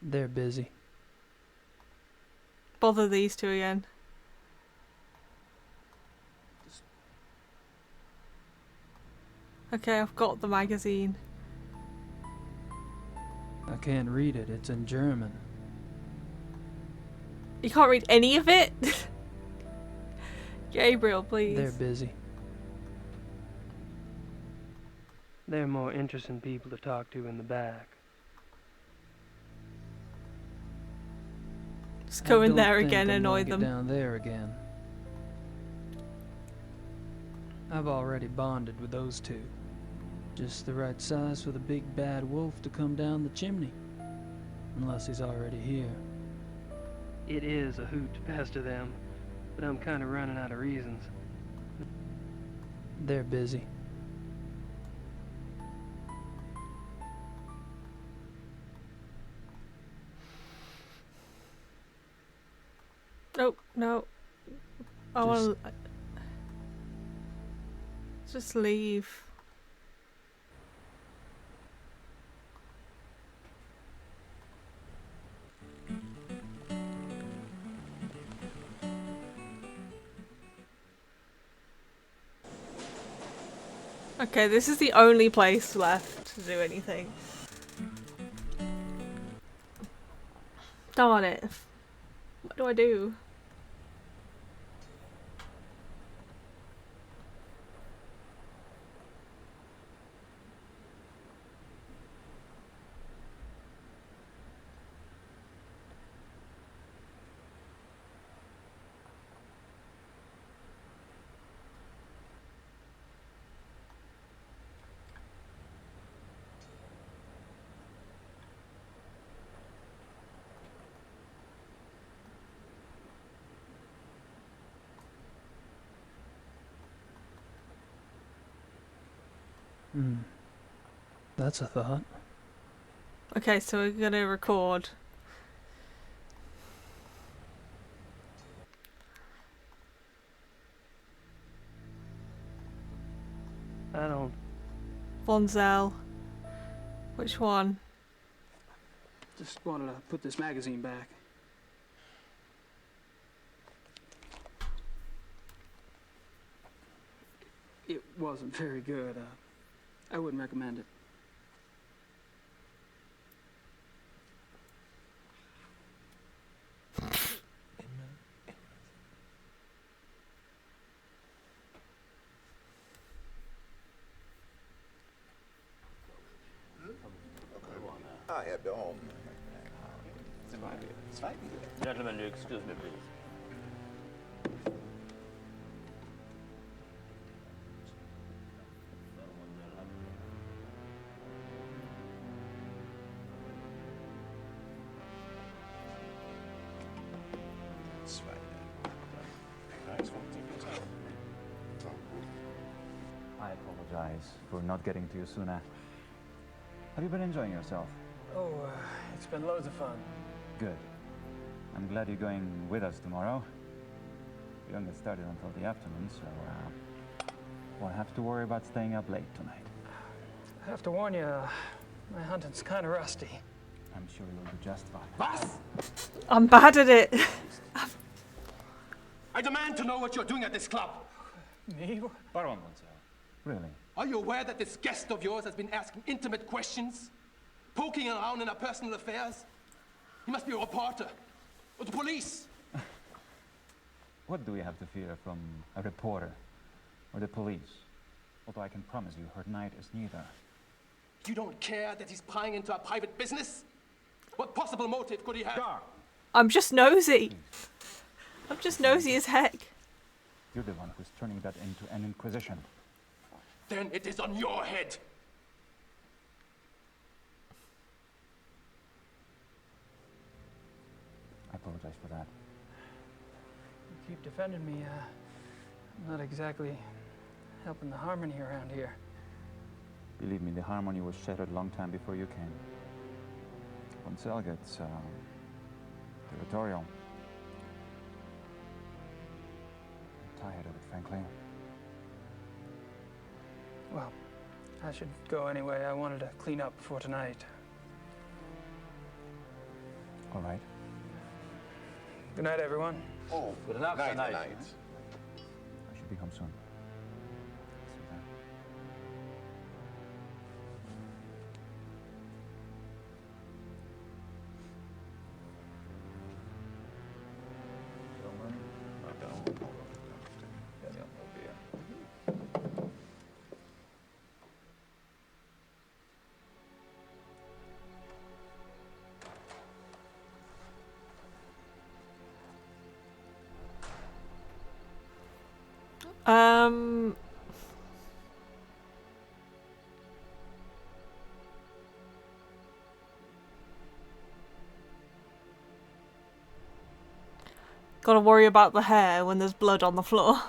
They're busy. Bother these two again. Okay, I've got the magazine. I can't read it. It's in German. You can't read any of it? Gabriel, please. They're busy. There are more interesting people to talk to in the back. Just go in I don't there think again, I'm annoy gonna them. get down there again. I've already bonded with those two. Just the right size for the big bad wolf to come down the chimney. Unless he's already here. It is a hoot to pester them, but I'm kind of running out of reasons. They're busy. Oh, no. I want to... Just leave. Okay, this is the only place left to do anything. Darn it. What do I do? That's a thought. Okay, so we're gonna record. I don't... Vonzel. Which one? Just wanted to put this magazine back. It wasn't very good. I wouldn't recommend it. I have the home. Gentlemen, excuse me, please. I apologize for not getting to you sooner. Have you been enjoying yourself? Oh, it's been loads of fun. Good. I'm glad you're going with us tomorrow. We don't get started until the afternoon, so won't have to worry about staying up late tonight. I have to warn you, my hunting's kind of rusty. I'm sure you'll do just fine. I'm bad at it. I demand to know what you're doing at this club. Me? Baron Vonzel. Really? Are you aware that this guest of yours has been asking intimate questions? Poking around in our personal affairs? He must be a reporter. Or the police. What do we have to fear from a reporter or the police? Although I can promise you her night is neither. You don't care that he's prying into our private business? What possible motive could he have? I'm just nosy. I'm just nosy as heck. You're the one who's turning that into an inquisition. Then it is on your head. I apologize for that. You keep defending me. I'm not exactly helping the harmony around here. Believe me, the harmony was shattered a long time before you came. Vonzel gets territorial. I'm tired of it, frankly. Well, I should go anyway. I wanted to clean up before tonight. All right. Good night, everyone. Oh, good enough tonight. I should be home soon. See you then. Gotta worry about the hair when there's blood on the floor.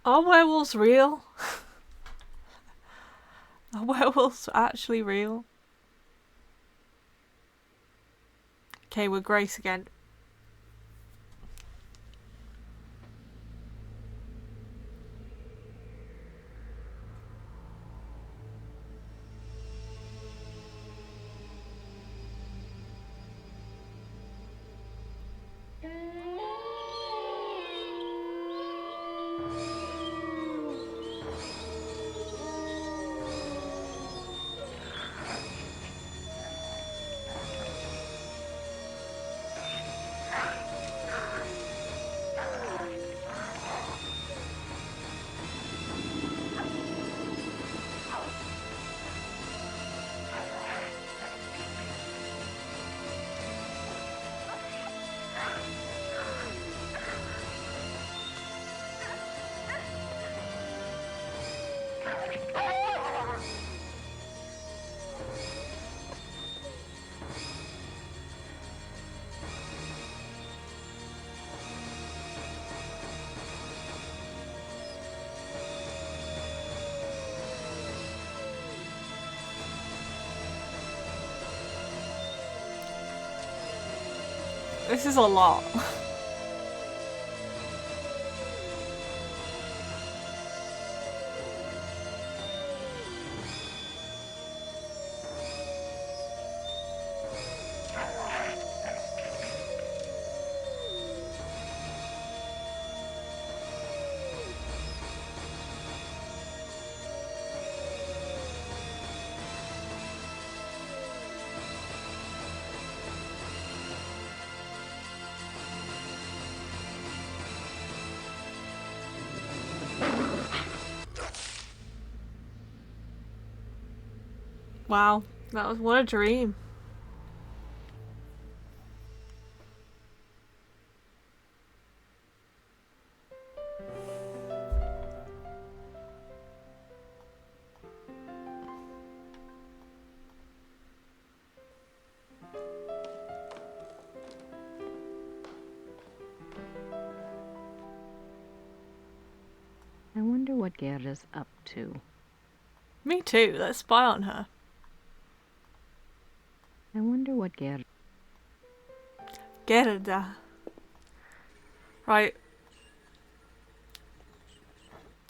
Are werewolves real? Are werewolves actually real? Okay, we're Grace again. This is a lot. Wow, that was what a dream. I wonder what Gerda's up to. Me too, let's spy on her. I wonder what Gerda... Gerda. Right.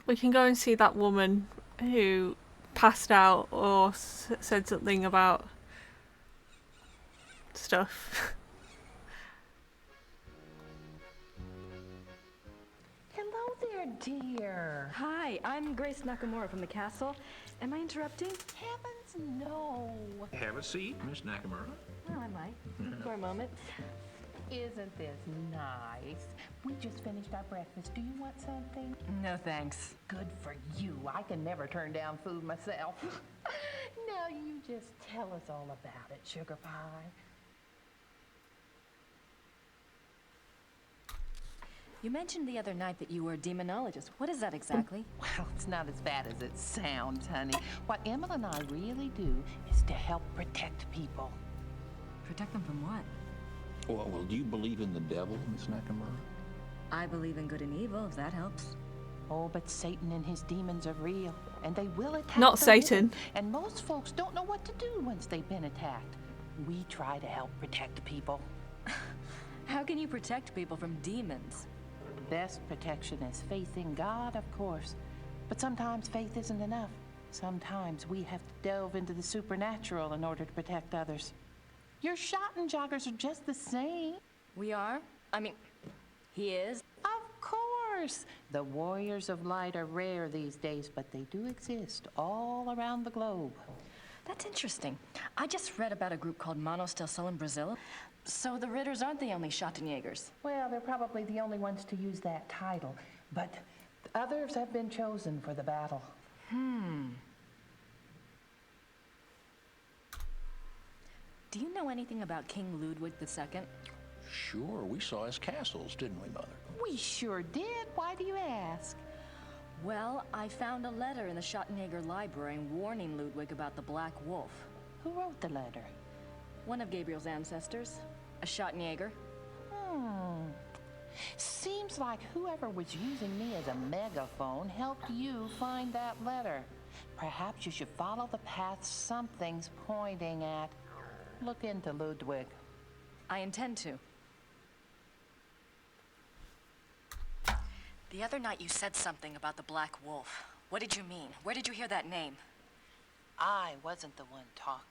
We can go and see that woman who passed out or said something about stuff. Hello there, dear. Hi, I'm Grace Nakamura from the castle. Am I interrupting? Heavens, no. Have a seat, Miss Nakamura. Well, I might, for a moment. Isn't this nice? We just finished our breakfast. Do you want something? No, thanks. Good for you. I can never turn down food myself. Now you just tell us all about it, Sugar Pie. You mentioned the other night that you were a demonologist. What is that exactly? Well, it's not as bad as it sounds, honey. What Emma and I really do is to help protect people. Protect them from what? Well, do you believe in the devil, Miss Nakamura? I believe in good and evil, if that helps. Oh, but Satan and his demons are real, and they will attack. Not the Satan. living, and most folks don't know what to do once they've been attacked. We try to help protect people. How can you protect people from demons? The best protection is faith in God, of course. But sometimes faith isn't enough. Sometimes we have to delve into the supernatural in order to protect others. Your Schottenjoggers are just the same. We are? I mean, he is? Of course. The warriors of light are rare these days, but they do exist all around the globe. That's interesting. I just read about a group called Manos del Sol in Brazil. So the Ritters aren't the only Schottenjägers. Well, they're probably the only ones to use that title, but others have been chosen for the battle. Do you know anything about King Ludwig II? Sure, we saw his castles, didn't we, Mother? We sure did. Why do you ask? Well, I found a letter in the Schottenjäger library warning Ludwig about the Black Wolf. Who wrote the letter? One of Gabriel's ancestors, a Schottenjäger. Seems Seems like whoever was using me as a megaphone helped you find that letter. Perhaps you should follow the path something's pointing at. Look into Ludwig. I intend to. The other night you said something about the Black Wolf. What did you mean? Where did you hear that name? I wasn't the one talking.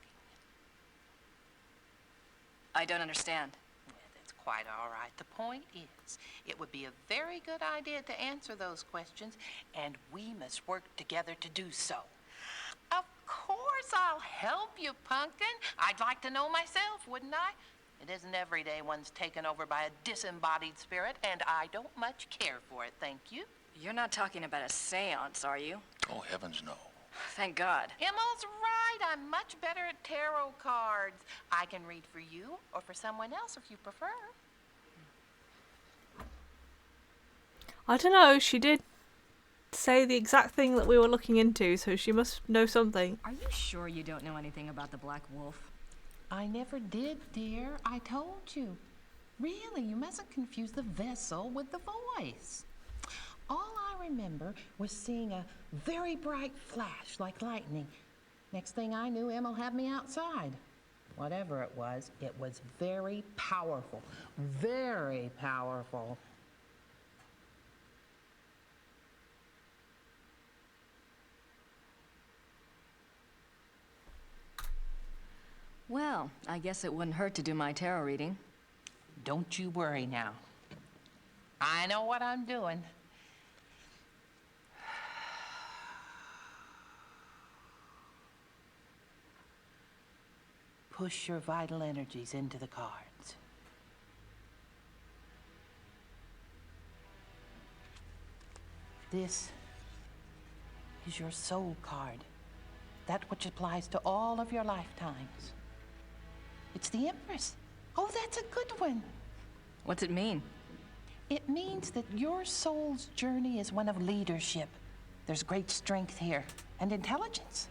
I don't understand. Well, that's quite all right. The point is, it would be a very good idea to answer those questions, and we must work together to do so. Of course I'll help you, Pumpkin. I'd like to know myself, wouldn't I? It isn't every day one's taken over by a disembodied spirit, and I don't much care for it, thank you. You're not talking about a seance, are you? Oh, heavens no. Thank God. Emma's right. I'm much better at tarot cards. I can read for you or for someone else if you prefer. I don't know, she did say the exact thing that we were looking into, so she must know something. Are you sure you don't know anything about the Black Wolf? I never did, dear. I told you. Really, you mustn't confuse the vessel with the voice. All I remember was seeing a very bright flash like lightning. Next thing I knew, Emma had me outside. Whatever it was very powerful. Very powerful. Well, I guess it wouldn't hurt to do my tarot reading. Don't you worry now. I know what I'm doing. Push your vital energies into the cards. This is your soul card. That which applies to all of your lifetimes. It's the Empress. Oh, that's a good one. What's it mean? It means that your soul's journey is one of leadership. There's great strength here and intelligence.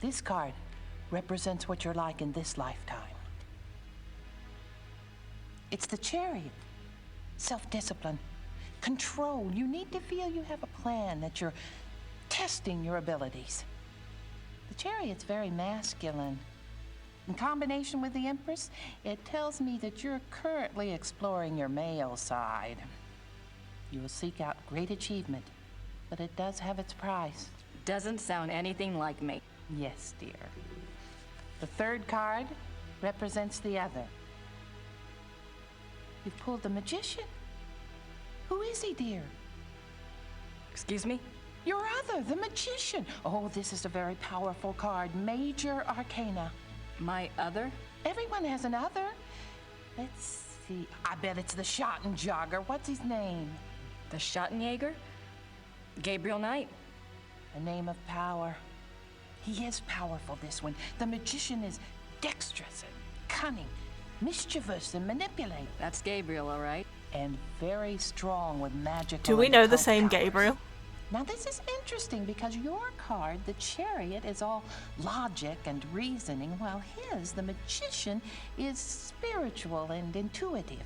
This card represents what you're like in this lifetime. It's the Chariot. Self-discipline, control. You need to feel you have a plan, that you're testing your abilities. The Chariot's very masculine. In combination with the Empress, it tells me that you're currently exploring your male side. You will seek out great achievement, but it does have its price. Doesn't sound anything like me. Yes, dear. The third card represents the other. You've pulled the Magician. Who is he, dear? Excuse me? Your other, the Magician. Oh, this is a very powerful card. Major Arcana. My other? Everyone has an other. Let's see. I bet it's the Schottenjäger. What's his name? The Schottenjäger? Gabriel Knight. A name of power. He is powerful, this one. The Magician is dexterous and cunning, mischievous and manipulating. That's Gabriel, all right. And very strong with magical. Do we know the same powers. Gabriel? Now this is interesting because your card, the Chariot, is all logic and reasoning, while his, the Magician, is spiritual and intuitive.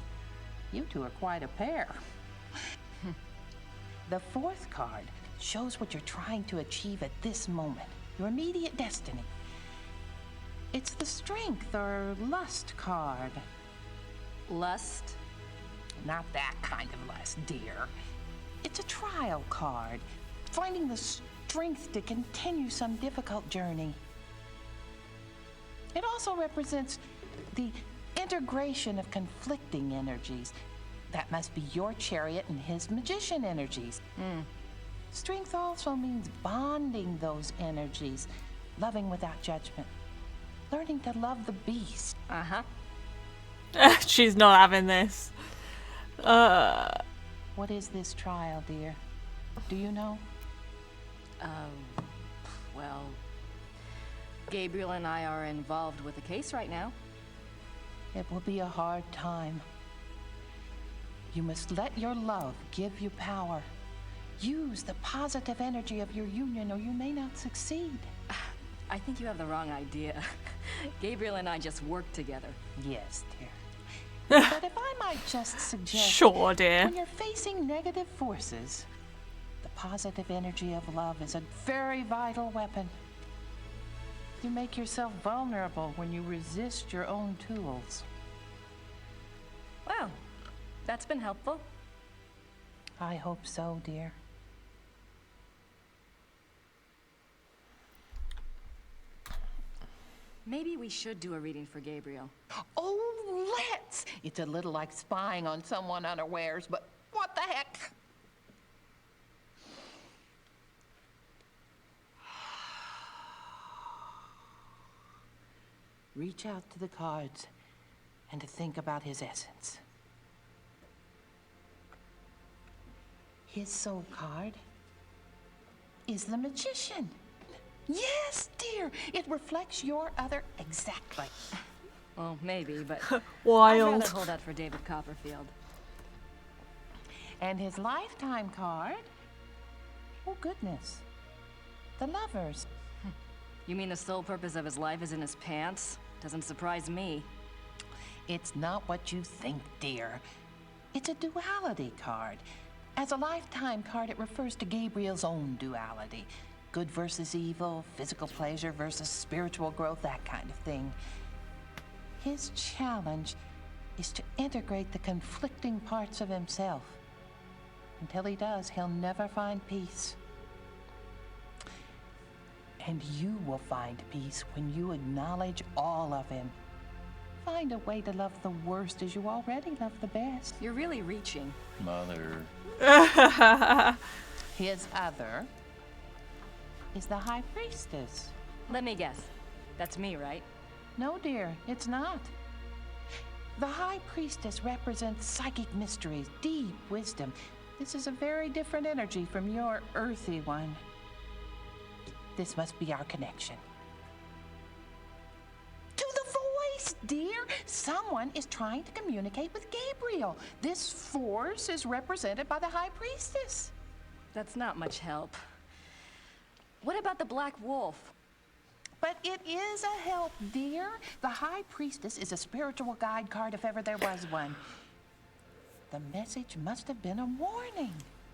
You two are quite a pair. The fourth card shows what you're trying to achieve at this moment, your immediate destiny. It's the Strength or Lust card. Lust? Not that kind of lust, dear. It's a trial card, finding the strength to continue some difficult journey. It also represents the integration of conflicting energies. That must be your Chariot and his Magician energies. Strength also means bonding those energies, loving without judgment, learning to love the beast. She's not having this. What is this trial, dear? Do you know? Well, Gabriel and I are involved with a case right now. It will be a hard time. You must let your love give you power. Use the positive energy of your union or you may not succeed. I think you have the wrong idea. Gabriel and I just work together. Yes, dear. But if I might just suggest, Sure, dear. when you're facing negative forces, the positive energy of love is a very vital weapon. You make yourself vulnerable when you resist your own tools. Well, that's been helpful. I hope so, dear. Maybe we should do a reading for Gabriel. Oh, let's! It's a little like spying on someone unawares, but what the heck? Reach out to the cards and to think about his essence. His soul card is the Magician. Yes, dear. It reflects your other exactly. Well, maybe, but Wild. I'd rather hold out for David Copperfield. And his lifetime card? Oh, goodness. The Lovers. You mean the sole purpose of his life is in his pants? Doesn't surprise me. It's not what you think, dear. It's a duality card. As a lifetime card, it refers to Gabriel's own duality. Good versus evil, physical pleasure versus spiritual growth, that kind of thing. His challenge is to integrate the conflicting parts of himself. Until he does, he'll never find peace. And you will find peace when you acknowledge all of him. Find a way to love the worst as you already love the best. You're really reaching. Mother. His other is the High Priestess. Let me guess. That's me, right? No, dear, it's not. The High Priestess represents psychic mysteries, deep wisdom. This is a very different energy from your earthy one. This must be our connection. To the voice, dear! Someone is trying to communicate with Gabriel. This force is represented by the High Priestess. That's not much help. What about the Black Wolf? But it is a help, dear. The High Priestess is a spiritual guide card if ever there was one. The message must have been a warning.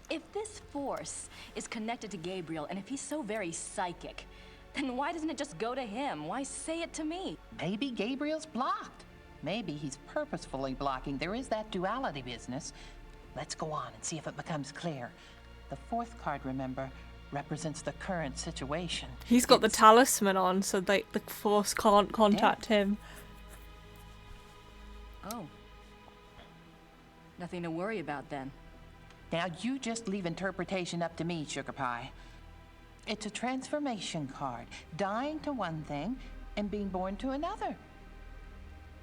If this force is connected to Gabriel, and if he's so very psychic, then why doesn't it just go to him? Why say it to me? Maybe Gabriel's blocked. Maybe he's purposefully blocking. There is that duality business. Let's go on and see if it becomes clear. The fourth card, remember, represents the current situation. He's got the talisman on, so the force can't contact him. Oh. Nothing to worry about then. Now, you just leave interpretation up to me, Sugar Pie. It's a transformation card, dying to one thing and being born to another.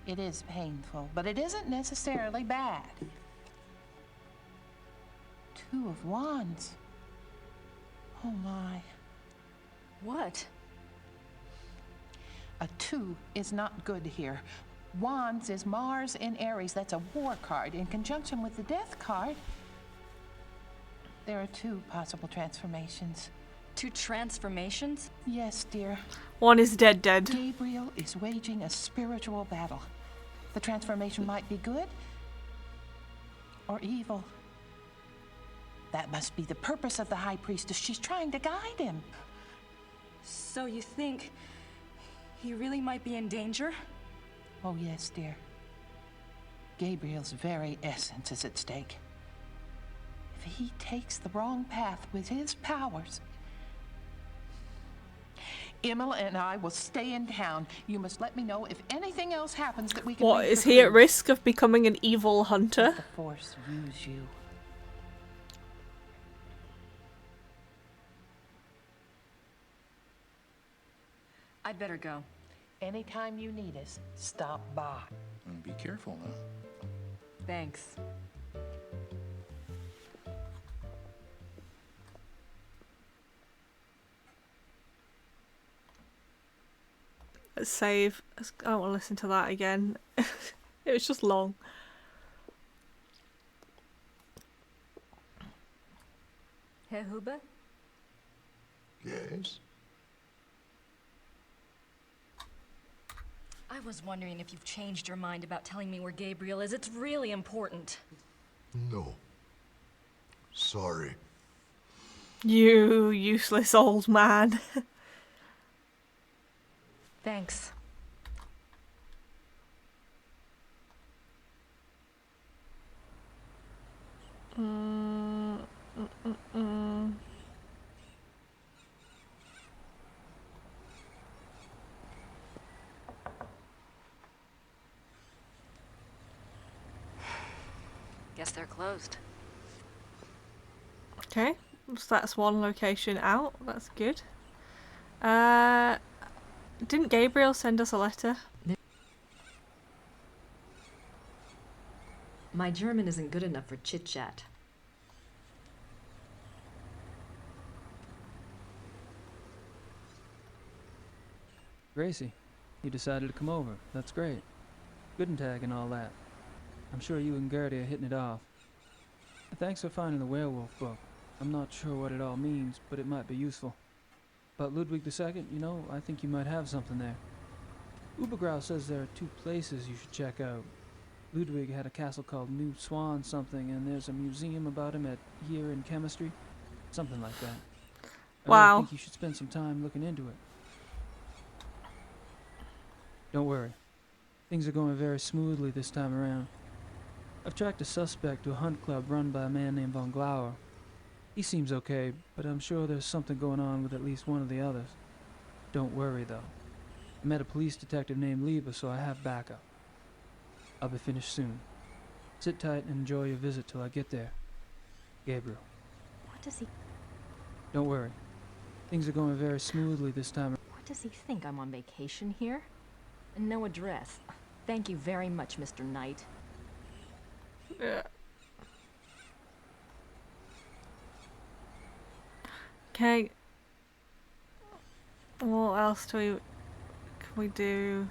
It is painful, but it isn't necessarily bad. Two of Wands. Oh my. What? A 2 is not good here. Wands is Mars in Aries. That's a war card. In conjunction with the Death card, there are 2 possible transformations. 2 transformations? Yes, dear. One is dead. Gabriel is waging a spiritual battle. The transformation might be good or evil. That must be the purpose of the High Priestess. She's trying to guide him. So you think he really might be in danger? Oh, yes, dear. Gabriel's very essence is at stake. If he takes the wrong path with his powers, Imola and I will stay in town. You must let me know if anything else happens that we can. What, is he at risk of becoming an evil hunter? Let the Force use you. I'd better go. Anytime you need us, stop by. And be careful now. Thanks. Let's save. I don't want to listen to that again. It was just long. Herr Huber? Yes? I was wondering if you've changed your mind about telling me where Gabriel is. It's really important. No. Sorry. You useless old man. Thanks. Guess they're closed. Okay, so that's one location out. That's good. Didn't Gabriel send us a letter? My German isn't good enough for chit-chat. Gracie, you decided to come over. That's great. Good and tag and all that. I'm sure you and Gertie are hitting it off. Thanks for finding the werewolf book. I'm not sure what it all means, but it might be useful. But Ludwig II, you know, I think you might have something there. Ubergrau says there are 2 places you should check out. Ludwig had a castle called New Swan something, and there's a museum about him at Year in Chemistry. Something like that. Wow. I think you should spend some time looking into it. Don't worry. Things are going very smoothly this time around. I've tracked a suspect to a hunt club run by a man named Von Glauer. He seems okay, but I'm sure there's something going on with at least one of the others. Don't worry, though. I met a police detective named Liebe, so I have backup. I'll be finished soon. Sit tight and enjoy your visit till I get there. Gabriel. What does he... Don't worry. Things are going very smoothly this time. What does he think? I'm on vacation here? And no address. Thank you very much, Mr. Knight. Yeah. Okay. What else can we do?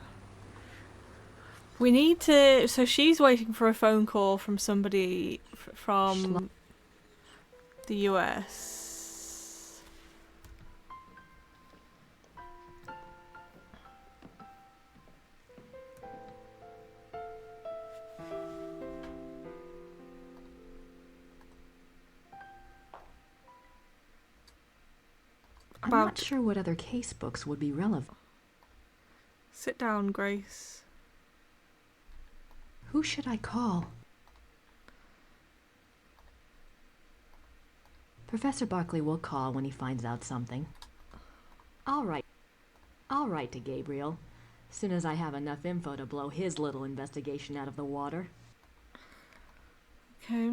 We need to... So she's waiting for a phone call from somebody from the US. I'm not sure what other case books would be relevant. Sit down, Grace. Who should I call? Professor Barkley will call when he finds out something. I'll write to Gabriel, soon as I have enough info to blow his little investigation out of the water. Okay.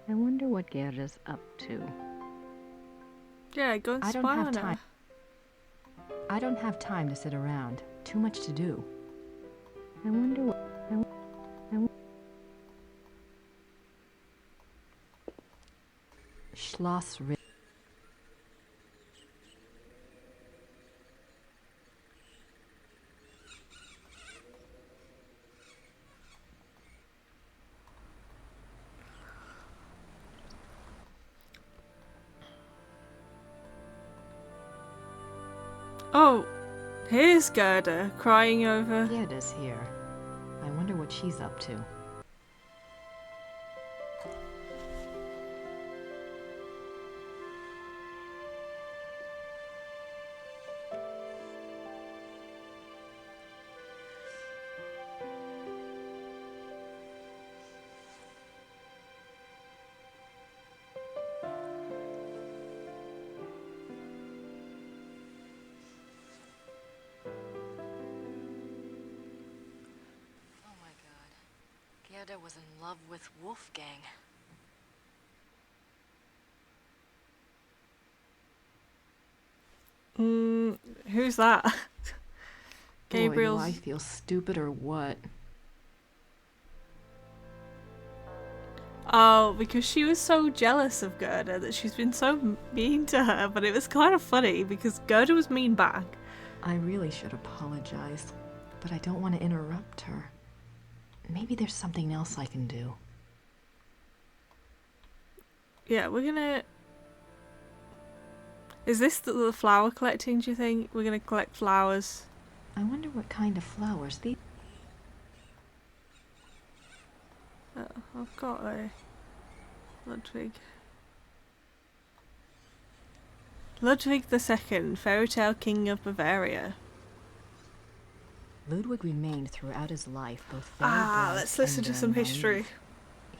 I wonder what Gerda's up to. Yeah, go and spy on her. I don't have time to sit around. Too much to do. I wonder what... Schloss Ri... Oh, here's Gerda crying over... Gerda's here. I wonder what she's up to. Gerda was in love with Wolfgang. Who's that? Gabriel's... Gabriel's... Boy, do I feel stupid or what? Oh, because she was so jealous of Gerda that she's been so mean to her, but it was kind of funny because Gerda was mean back. I really should apologize, but I don't want to interrupt her. Maybe there's something else I can do. Yeah, we're gonna... Is this the flower collecting, do you think? We're gonna collect flowers. I wonder what kind of flowers these... I've got a... Ludwig. Ludwig II, fairy tale king of Bavaria. Ludwig remained throughout his life both very bright Let's listen and to very some naive. history.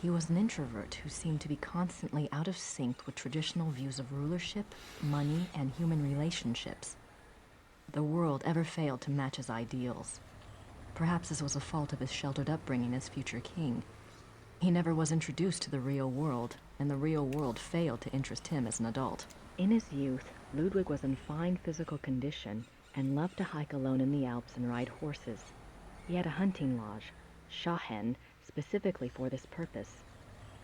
He was an introvert who seemed to be constantly out of sync with traditional views of rulership, money, and human relationships. The world ever failed to match his ideals. Perhaps this was a fault of his sheltered upbringing as future king. He never was introduced to the real world, and the real world failed to interest him as an adult. In his youth, Ludwig was in fine physical condition and loved to hike alone in the Alps and ride horses. He had a hunting lodge, Schahen, specifically for this purpose.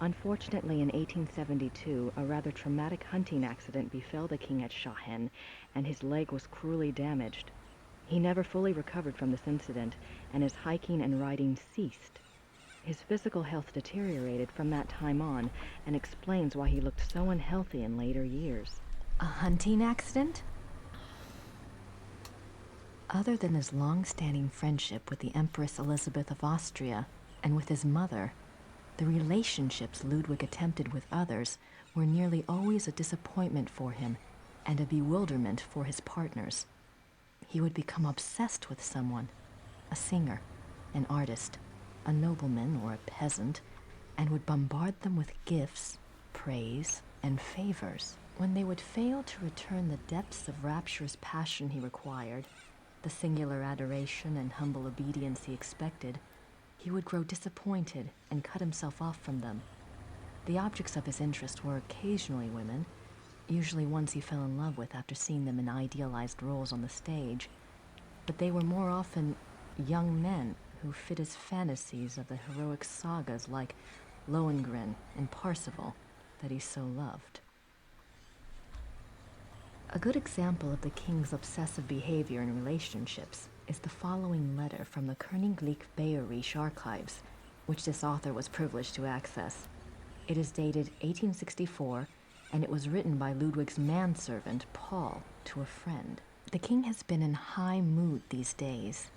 Unfortunately, in 1872, a rather traumatic hunting accident befell the king at Schahen, and his leg was cruelly damaged. He never fully recovered from this incident, and his hiking and riding ceased. His physical health deteriorated from that time on, and explains why he looked so unhealthy in later years. A hunting accident? Other than his long-standing friendship with the Empress Elizabeth of Austria and with his mother, the relationships Ludwig attempted with others were nearly always a disappointment for him and a bewilderment for his partners. He would become obsessed with someone, a singer, an artist, a nobleman or a peasant, and would bombard them with gifts, praise, and favors. When they would fail to return the depths of rapturous passion he required, the singular adoration and humble obedience he expected, he would grow disappointed and cut himself off from them. The objects of his interest were occasionally women, usually ones he fell in love with after seeing them in idealized roles on the stage, but they were more often young men who fit his fantasies of the heroic sagas like Lohengrin and Parsifal that he so loved. A good example of the king's obsessive behavior in relationships is the following letter from the Königlich Bayerische archives, which this author was privileged to access. It is dated 1864, and it was written by Ludwig's manservant, Paul, to a friend. The king has been in high mood these days.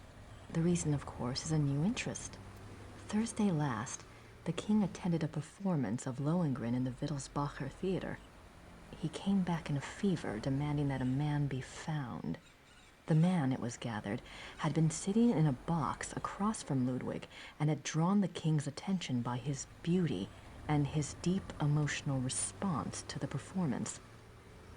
The reason, of course, is a new interest. Thursday last, the king attended a performance of Lohengrin in the Wittelsbacher Theater. He came back in a fever, demanding that a man be found. The man, it was gathered, had been sitting in a box across from Ludwig and had drawn the king's attention by his beauty and his deep emotional response to the performance.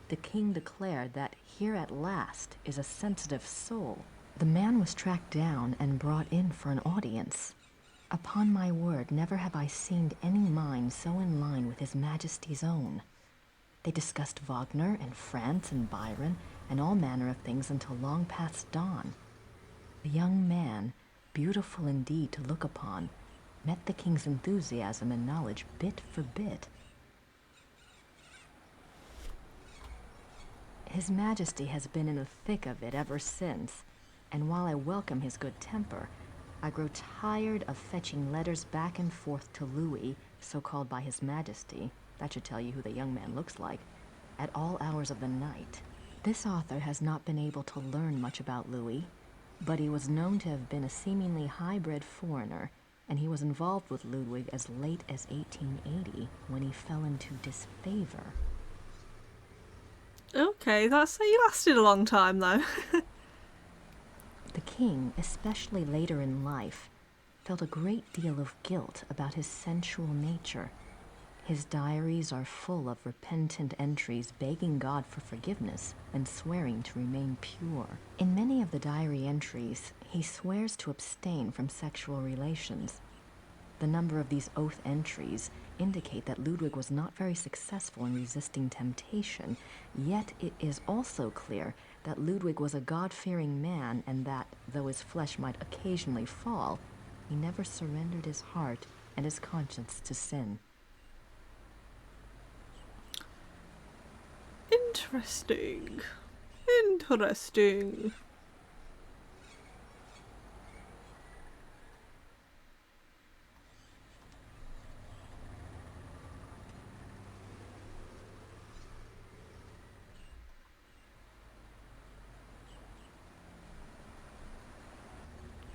The king declared that here at last is a sensitive soul. The man was tracked down and brought in for an audience. Upon my word, never have I seen any mind so in line with His Majesty's own. They discussed Wagner and France and Byron and all manner of things until long past dawn. The young man, beautiful indeed to look upon, met the king's enthusiasm and knowledge bit for bit. His Majesty has been in the thick of it ever since, and while I welcome his good temper, I grow tired of fetching letters back and forth to Louis, so called by His Majesty, that should tell you who the young man looks like, at all hours of the night. This author has not been able to learn much about Louis, but he was known to have been a seemingly high-bred foreigner, and he was involved with Ludwig as late as 1880, when he fell into disfavor. Okay, he lasted a long time, though. The king, especially later in life, felt a great deal of guilt about his sensual nature. His diaries are full of repentant entries begging God for forgiveness and swearing to remain pure. In many of the diary entries, he swears to abstain from sexual relations. The number of these oath entries indicate that Ludwig was not very successful in resisting temptation, yet it is also clear that Ludwig was a God-fearing man and that, though his flesh might occasionally fall, he never surrendered his heart and his conscience to sin. Interesting. Interesting.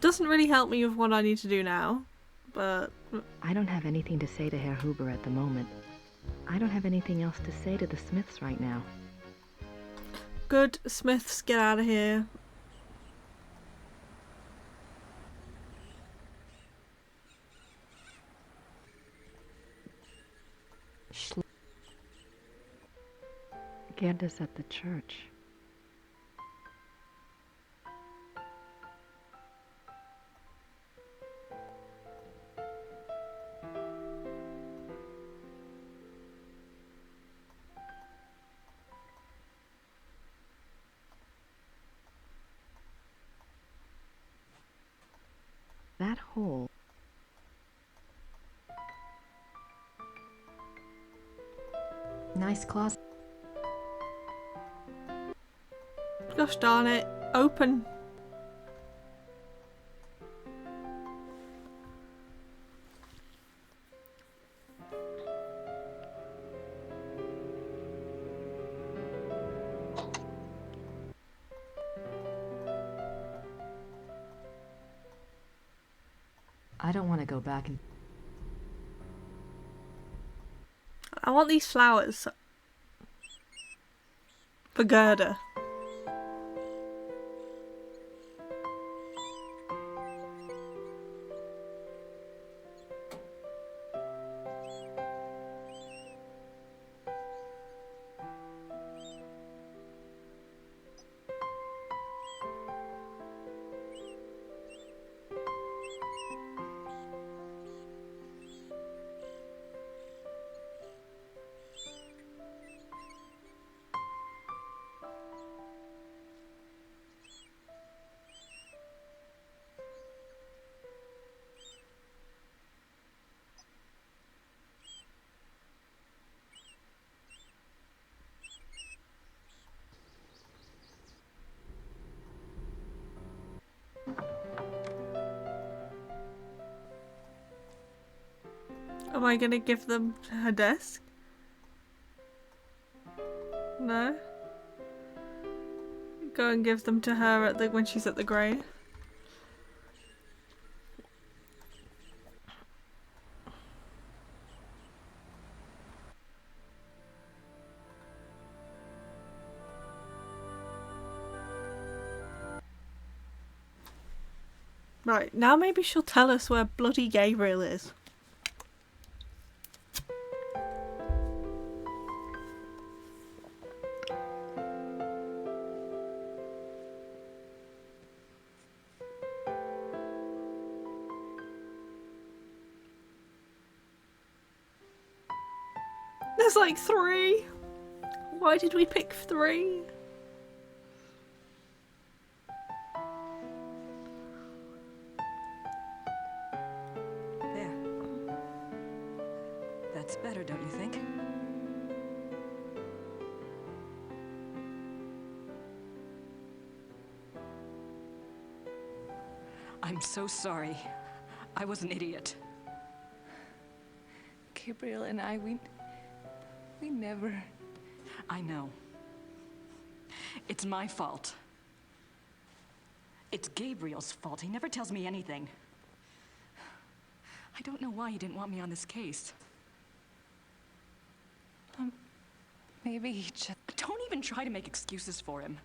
doesn't really help me with what I need to do now, but... I don't have anything to say to Herr Huber at the moment. I don't have anything else to say to the Smiths right now. Good, Smiths, get out of here. Gerda's at the church. That hole. Nice closet. Gosh darn it. Open. I don't want to go back and... I want these flowers. For Gerda. Am I gonna give them to her desk? No? Go and give them to her at the when she's at the grave. Right, now maybe she'll tell us where bloody Gabriel is. There's like 3. Why did we pick 3? There. That's better, don't you think? I'm so sorry. I was an idiot. Gabriel and I, we never... I know. It's my fault. It's Gabriel's fault. He never tells me anything. I don't know why he didn't want me on this case. Maybe he just... Don't even try to make excuses for him.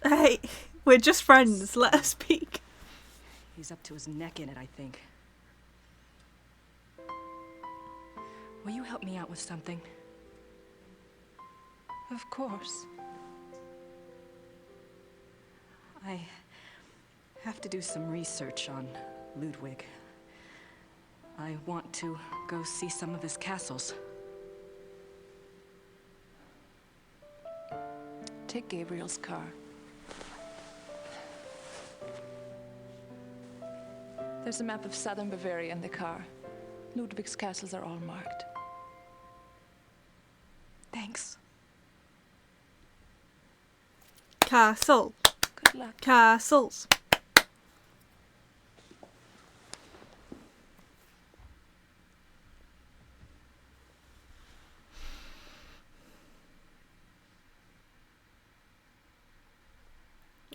Hey, we're just friends. Let us speak. He's up to his neck in it, I think. Will you help me out with something? Of course. I have to do some research on Ludwig. I want to go see some of his castles. Take Gabriel's car. There's a map of southern Bavaria in the car. Ludwig's castles are all marked. Thanks. Castle. Good luck. Castles.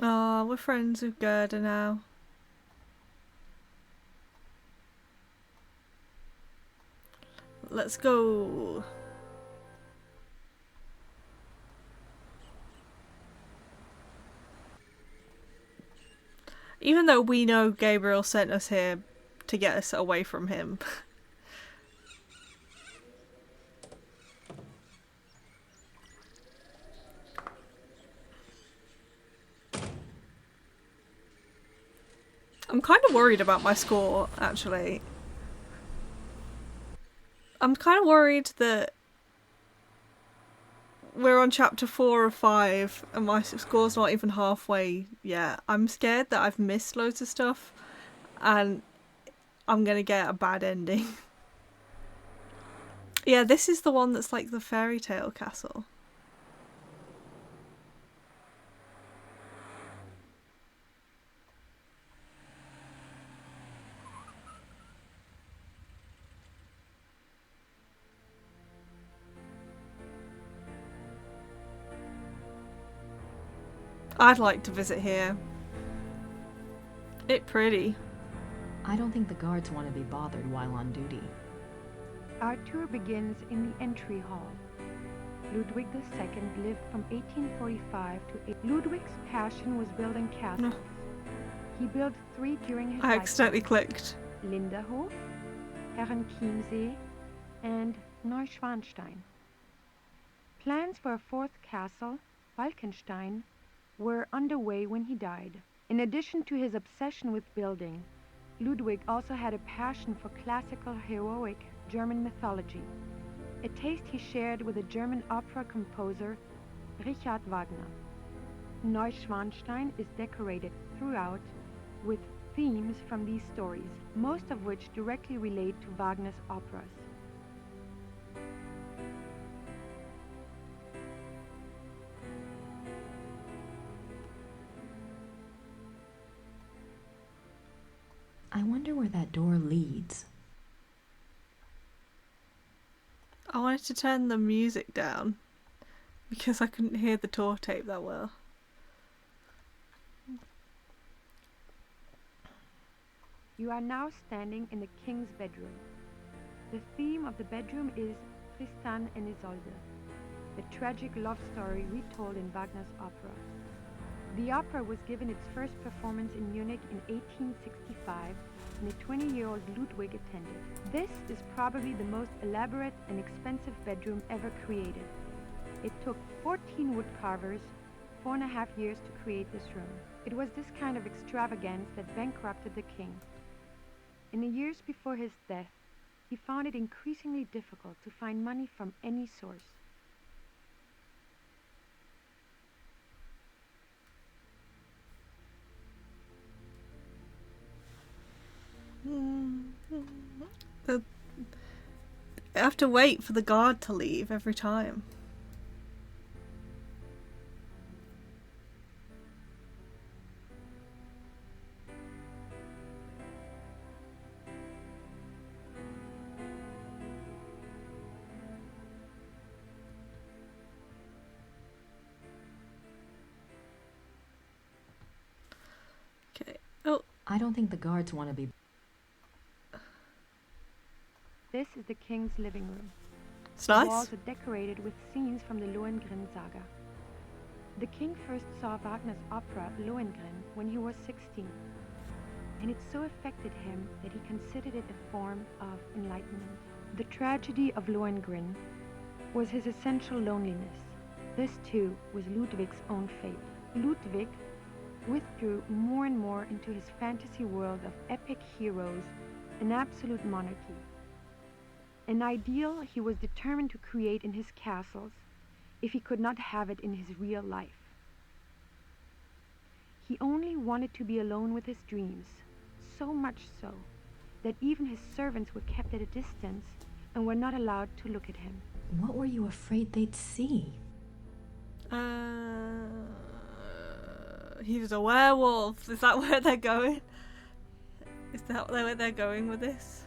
Oh, we're friends with Gerda now. let's go. Even though we know Gabriel sent us here to get us away from him. I'm kind of worried about my score, actually. I'm kind of worried that we're on chapter 4 or 5 and my score's not even halfway yet. I'm scared that I've missed loads of stuff and I'm gonna get a bad ending. Yeah, this is the one that's like the fairy tale castle. I'd like to visit here. It's pretty. I don't think the guards want to be bothered while on duty. Our tour begins in the entry hall. Ludwig II lived from 1845 to 8. Ludwig's passion was building castles. He built 3 during his I accidentally lifetime. clicked. Linderhof, Herrenchiemsee, and Neuschwanstein. Plans for a 4th castle, Falkenstein, were underway when he died. In addition to his obsession with building, Ludwig also had a passion for classical heroic German mythology, a taste he shared with the German opera composer Richard Wagner. Neuschwanstein is decorated throughout with themes from these stories, most of which directly relate to Wagner's operas. I wonder where that door leads. I wanted to turn the music down because I couldn't hear the tour tape that well. You are now standing in the king's bedroom. The theme of the bedroom is Tristan and Isolde, the tragic love story retold in Wagner's opera. The opera was given its first performance in Munich in 1865, and the 20-year-old Ludwig attended. This is probably the most elaborate and expensive bedroom ever created. It took 14 woodcarvers 4.5 years to create this room. It was this kind of extravagance that bankrupted the king. In the years before his death, he found it increasingly difficult to find money from any source. I have to wait for the guard to leave every time. Okay. Oh. I don't think the guards want to be. This is the king's living room. It's The nice. walls are decorated with scenes from the Lohengrin saga. The king first saw Wagner's opera Lohengrin when he was 16, and it so affected him that he considered it a form of enlightenment. The tragedy of Lohengrin was his essential loneliness. This too was Ludwig's own fate. Ludwig withdrew more and more into his fantasy world of epic heroes and absolute monarchy. An ideal he was determined to create in his castles if he could not have it in his real life. He only wanted to be alone with his dreams, so much so that even his servants were kept at a distance and were not allowed to look at him. What were you afraid they'd see? He was a werewolf. Is that where they're going? Is that where they're going with this?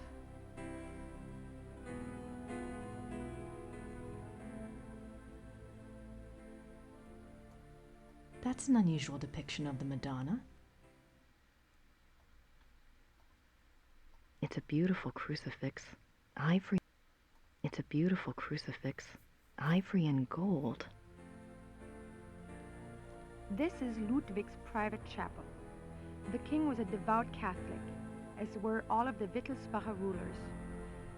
That's an unusual depiction of the Madonna. It's a beautiful crucifix. Ivory. It's a beautiful crucifix. Ivory and gold. This is Ludwig's private chapel. The king was a devout Catholic, as were all of the Wittelsbacher rulers.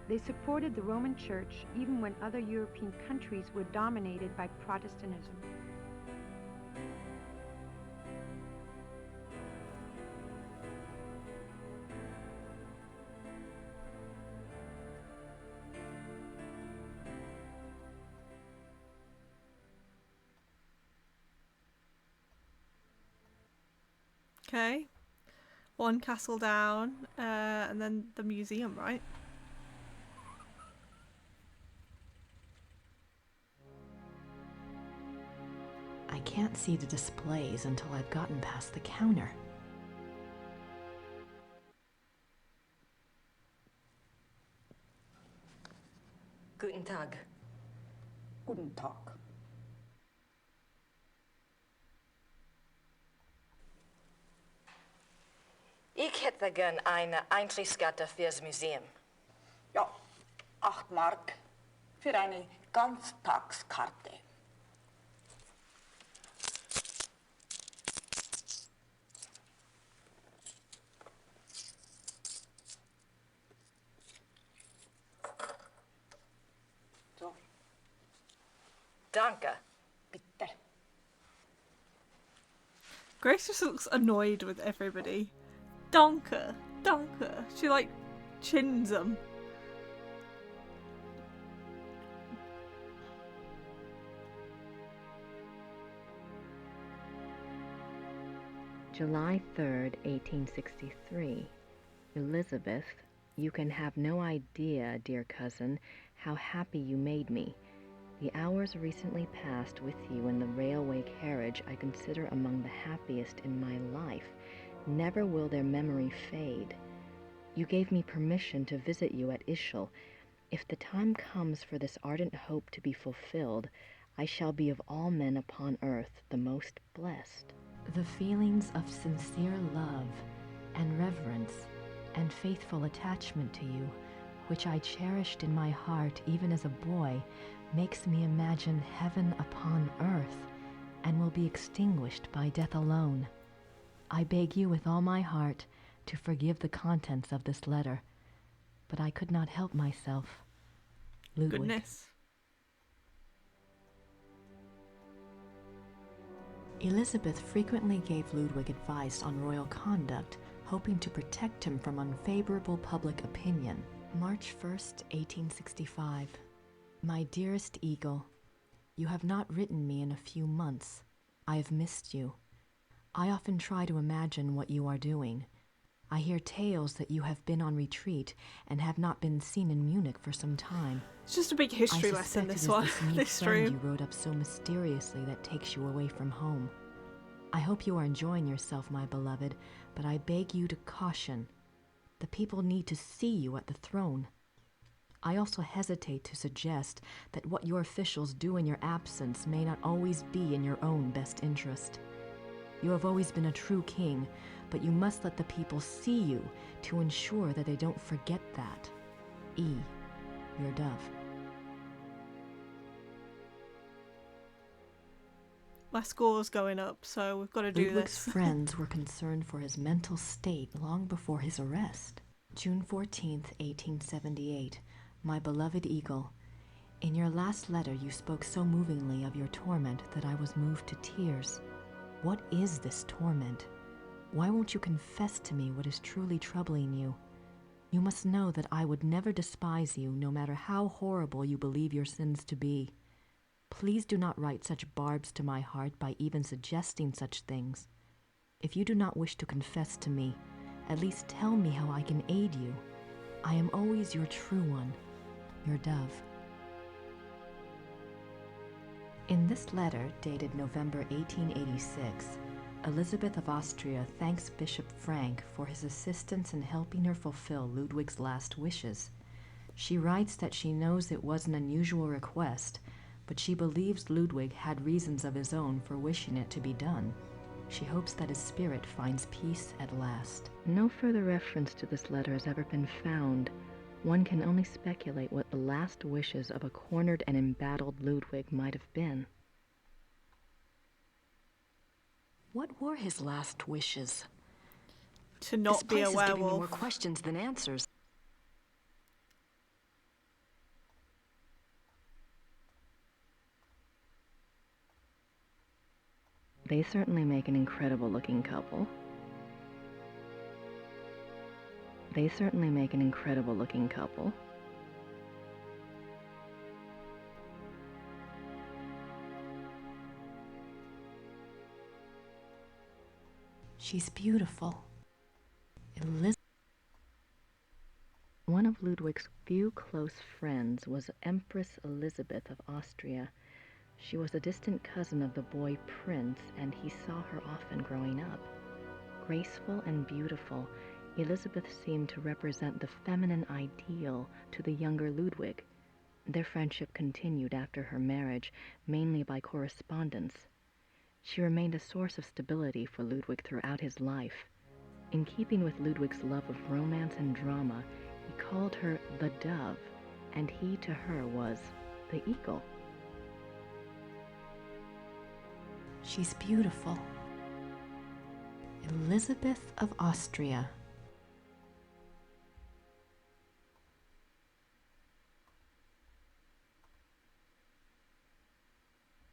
They supported the Roman Church even when other European countries were dominated by Protestantism. Okay. One castle down, and then the museum, right? I can't see the displays until I've gotten past the counter. Guten Tag. Guten Tag. Ich hätte gern eine Eintrittskarte fürs Museum. Ja, 8 Mark für eine Ganztagskarte. So. Danke. Bitte. Grace just looks annoyed with everybody. Donker, Donker. She like chins them. July 3rd, 1863. Elizabeth, you can have no idea, dear cousin, how happy you made me. The hours recently passed with you in the railway carriage I consider among the happiest in my life. Never will their memory fade. You gave me permission to visit you at Ischl. If the time comes for this ardent hope to be fulfilled, I shall be of all men upon earth the most blessed. The feelings of sincere love and reverence and faithful attachment to you, which I cherished in my heart even as a boy, makes me imagine heaven upon earth and will be extinguished by death alone. I beg you with all my heart to forgive the contents of this letter, but I could not help myself. Ludwig. Goodness. Elizabeth frequently gave Ludwig advice on royal conduct, hoping to protect him from unfavorable public opinion. March 1st, 1865. My dearest Eagle, you have not written me in a few months. I have missed you. I often try to imagine what you are doing. I hear tales that you have been on retreat and have not been seen in Munich for some time. It's just a big history lesson, this one, this stream. You wrote up so mysteriously that takes you away from home. I hope you are enjoying yourself, my beloved, but I beg you to caution. The people need to see you at the throne. I also hesitate to suggest that what your officials do in your absence may not always be in your own best interest. You have always been a true king, but you must let the people see you to ensure that they don't forget that. E. Your dove. My score's going up, so we've got to do Ludwig's this. friends were concerned for his mental state long before his arrest. June 14th, 1878. My beloved Eagle, in your last letter you spoke so movingly of your torment that I was moved to tears. What is this torment? Why won't you confess to me what is truly troubling you? You must know that I would never despise you, no matter how horrible you believe your sins to be. Please do not write such barbs to my heart by even suggesting such things. If you do not wish to confess to me, at least tell me how I can aid you. I am always your true one, your dove. In this letter, dated November 1886, Elizabeth of Austria thanks Bishop Frank for his assistance in helping her fulfill Ludwig's last wishes. She writes that she knows it was an unusual request, but she believes Ludwig had reasons of his own for wishing it to be done. She hopes that his spirit finds peace at last. No further reference to this letter has ever been found. One can only speculate what the last wishes of a cornered and embattled Ludwig might have been. What were his last wishes? To not be a This place is giving me werewolf. more questions than answers. They certainly make an incredible looking couple. They certainly make an incredible looking couple. She's beautiful. One of Ludwig's few close friends was Empress Elizabeth of Austria. She was a distant cousin of the boy Prince, and he saw her often growing up. Graceful and beautiful, Elizabeth seemed to represent the feminine ideal to the younger Ludwig. Their friendship continued after her marriage, mainly by correspondence. She remained a source of stability for Ludwig throughout his life. In keeping with Ludwig's love of romance and drama, he called her the Dove, and he to her was the Eagle. She's beautiful. Elizabeth of Austria.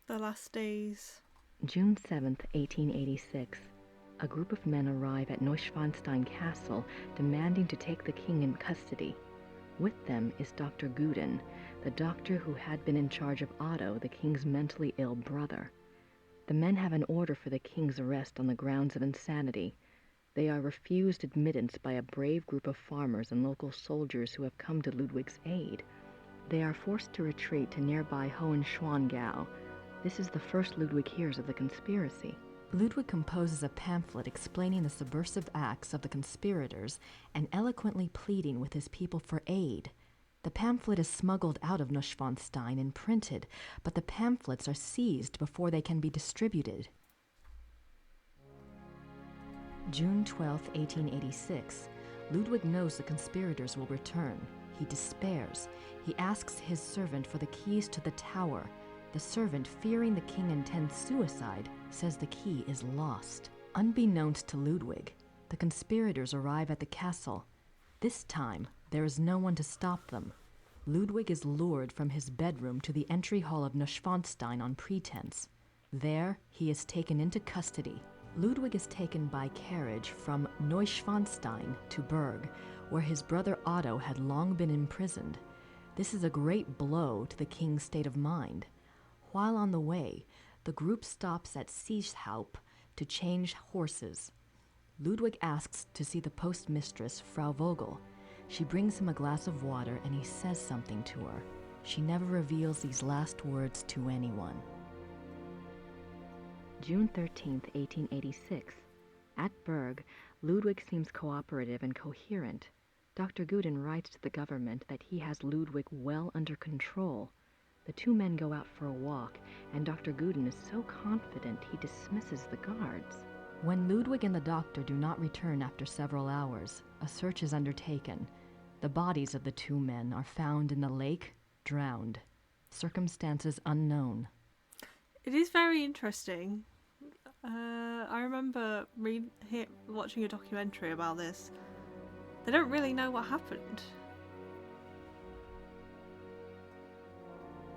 The last days. June 7th, 1886. A group of men arrive at Neuschwanstein Castle demanding to take the king in custody. With them is Dr. Guden, the doctor who had been in charge of Otto, the king's mentally ill brother. The men have an order for the king's arrest on the grounds of insanity. They are refused admittance by a brave group of farmers and local soldiers who have come to Ludwig's aid. They are forced to retreat to nearby Hohenschwangau. This is the first Ludwig hears of the conspiracy. Ludwig composes a pamphlet explaining the subversive acts of the conspirators and eloquently pleading with his people for aid. The pamphlet is smuggled out of Neuschwanstein and printed, but the pamphlets are seized before they can be distributed. June 12, 1886. Ludwig knows the conspirators will return. He despairs. He asks his servant for the keys to the tower. The servant, fearing the king intends suicide, says the key is lost. Unbeknownst to Ludwig, the conspirators arrive at the castle. This time, there is no one to stop them. Ludwig is lured from his bedroom to the entry hall of Neuschwanstein on pretense. There, he is taken into custody. Ludwig is taken by carriage from Neuschwanstein to Berg, where his brother Otto had long been imprisoned. This is a great blow to the king's state of mind. While on the way, the group stops at Seeshaupt to change horses. Ludwig asks to see the postmistress, Frau Vogel. She brings him a glass of water and he says something to her. She never reveals these last words to anyone. June 13th, 1886. At Berg, Ludwig seems cooperative and coherent. Dr. Guden writes to the government that he has Ludwig well under control. The two men go out for a walk, and Dr. Guden is so confident he dismisses the guards. When Ludwig and the doctor do not return after several hours, a search is undertaken. The bodies of the two men are found in the lake, drowned. Circumstances unknown. It is very interesting. I remember watching a documentary about this. They don't really know what happened.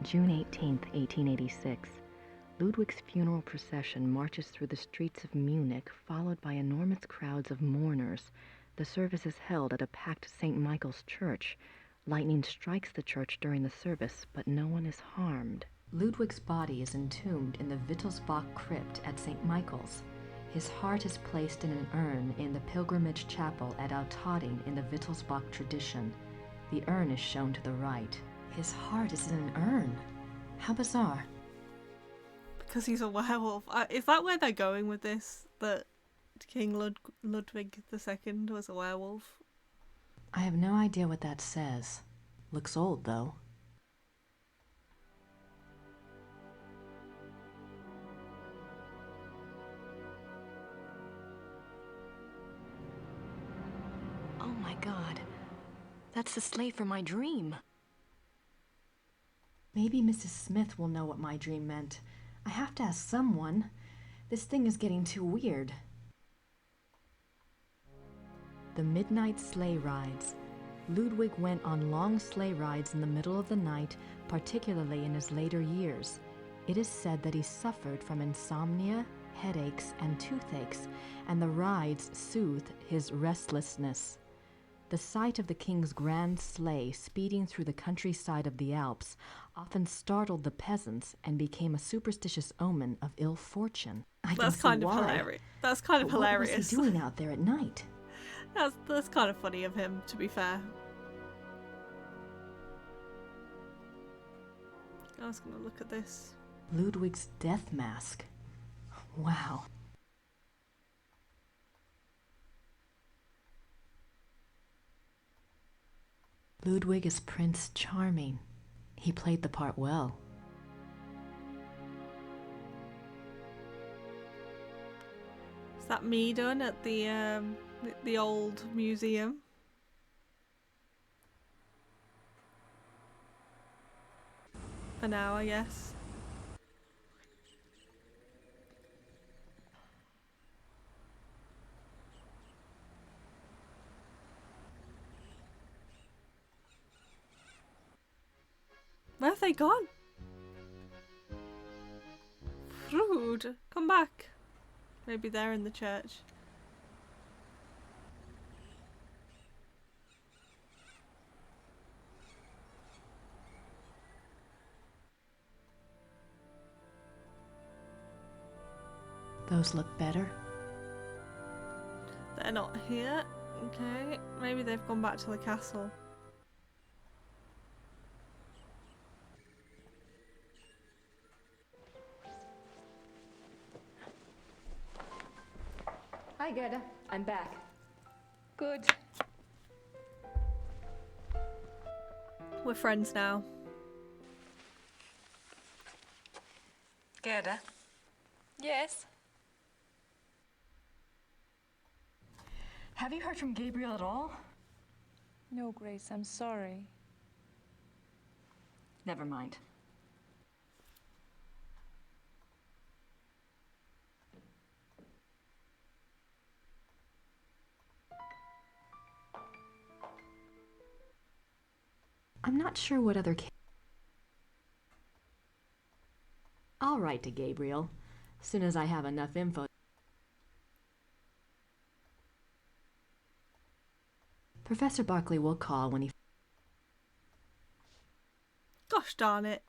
June 18th, 1886. Ludwig's funeral procession marches through the streets of Munich, followed by enormous crowds of mourners. The service is held at a packed St. Michael's church. Lightning strikes the church during the service, but no one is harmed. Ludwig's body is entombed in the Wittelsbach crypt at St. Michael's. His heart is placed in an urn in the pilgrimage chapel at Altading in the Wittelsbach tradition. The urn is shown to the right. His heart is in an urn. How bizarre. Because he's a werewolf. Is that where they're going with this? That King Ludwig II was a werewolf? I have no idea what that says. Looks old, though. Oh my God. That's the sleigh from my dream. Maybe Mrs. Smith will know what my dream meant. I have to ask someone. This thing is getting too weird. The midnight sleigh rides. Ludwig went on long sleigh rides in the middle of the night, particularly in his later years. It is said that he suffered from insomnia, headaches, and toothaches, and the rides soothed his restlessness. The sight of the king's grand sleigh speeding through the countryside of the Alps often startled the peasants and became a superstitious omen of ill fortune. That's kind of hilarious. That's kind of hilarious. What was he doing out there at night? That's kind of funny of him, to be fair. I was gonna look at this. Ludwig's death mask. Wow. Ludwig is Prince Charming. He played the part well. Is that me done at the old museum? For now, I guess. Where have they gone? Rude, come back. Maybe they're in the church. Those look better. They're not here. Okay, maybe they've gone back to the castle. Hi, Gerda. I'm back. Good. We're friends now. Gerda? Yes? Have you heard from Gabriel at all? No, Grace, I'm sorry. Never mind. I'm not sure what other I'll write to Gabriel, as soon as I have enough info. Professor Barkley will call when he... Gosh darn it.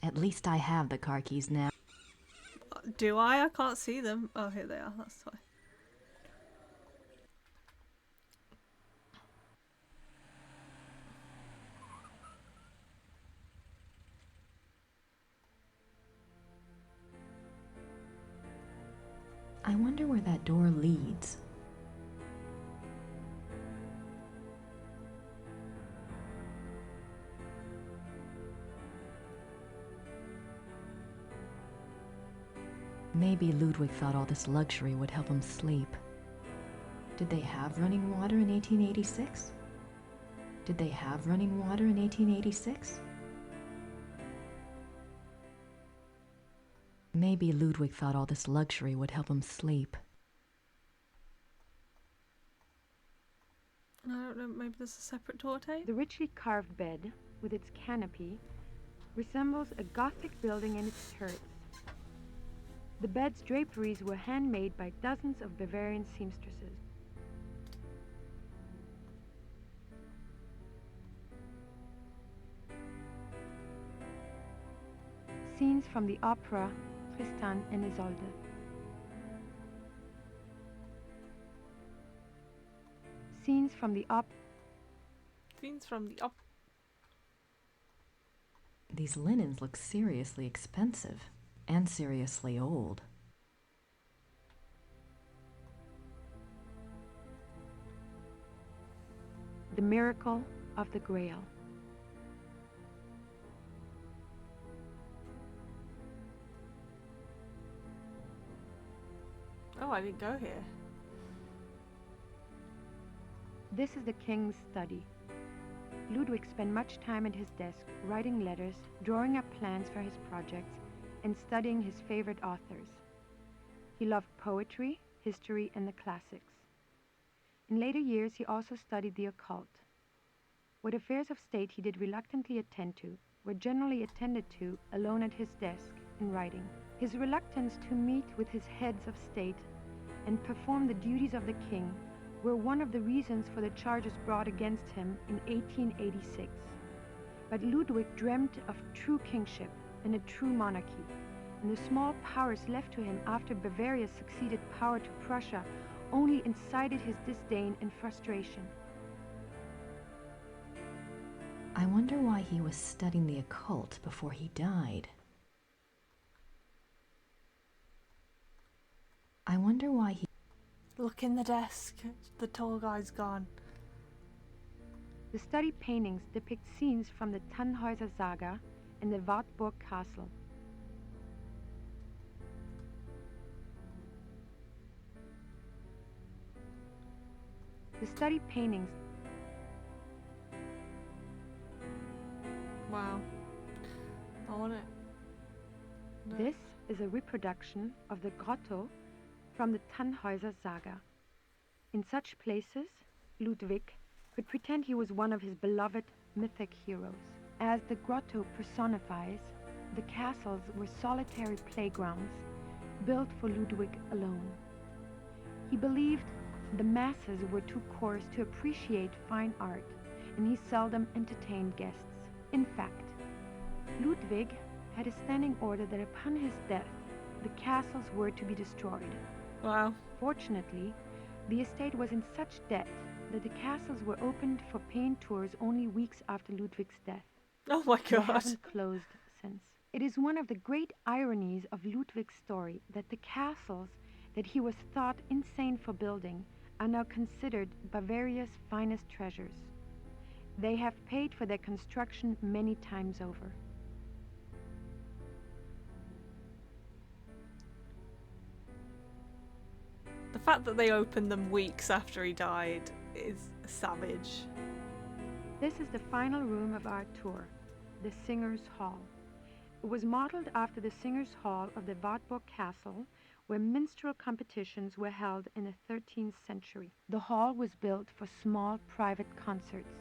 At least I have the car keys now. Do I? I can't see them. Oh, here they are. That's why. I wonder where that door leads. Maybe Ludwig thought all this luxury would help him sleep. Did they have running water in 1886? Did they have running water in 1886? Maybe Ludwig thought all this luxury would help him sleep. I don't know, maybe there's a separate door tape? The richly carved bed, with its canopy, resembles a Gothic building in its turrets. The bed's draperies were handmade by dozens of Bavarian seamstresses. Scenes from the opera Tristan and Isolde. Scenes from the These linens look seriously expensive and seriously old. The miracle of the Grail. Oh, I didn't go here. This is the king's study. Ludwig spent much time at his desk, writing letters, drawing up plans for his projects, and studying his favorite authors. He loved poetry, history, and the classics. In later years, he also studied the occult. What affairs of state he did reluctantly attend to were generally attended to alone at his desk in writing. His reluctance to meet with his heads of state and perform the duties of the king were one of the reasons for the charges brought against him in 1886. But Ludwig dreamt of true kingship and a true monarchy, and the small powers left to him after Bavaria's succeeded power to Prussia only incited his disdain and frustration. I wonder why he was studying the occult before he died. I wonder why he... Look in the desk. The tall guy's gone. The study paintings depict scenes from the Tannhäuser Saga and the Wartburg Castle. The study paintings. Wow. I want it. No. This is a reproduction of the grotto from the Tannhäuser Saga. In such places, Ludwig could pretend he was one of his beloved mythic heroes. As the grotto personifies, the castles were solitary playgrounds built for Ludwig alone. He believed the masses were too coarse to appreciate fine art, and he seldom entertained guests. In fact, Ludwig had a standing order that upon his death, the castles were to be destroyed. Wow. Fortunately, the estate was in such debt that the castles were opened for paying tours only weeks after Ludwig's death. Oh my They god. haven't closed since. It is one of the great ironies of Ludwig's story that the castles that he was thought insane for building are now considered Bavaria's finest treasures. They have paid for their construction many times over. The fact that they opened them weeks after he died is savage. This is the final room of our tour, the Singers' Hall. It was modeled after the Singers' Hall of the Wartburg Castle, where minstrel competitions were held in the 13th century. The hall was built for small private concerts,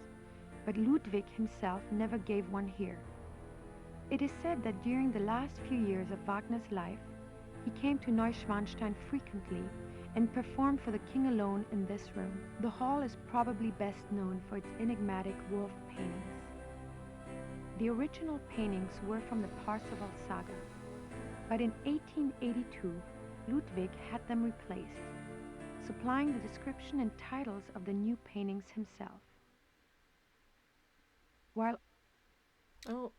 but Ludwig himself never gave one here. It is said that during the last few years of Wagner's life, he came to Neuschwanstein frequently and performed for the king alone in this room. The hall is probably best known for its enigmatic wolf paintings. The original paintings were from the Parzival Saga, but in 1882, Ludwig had them replaced, supplying the description and titles of the new paintings himself. While Oh.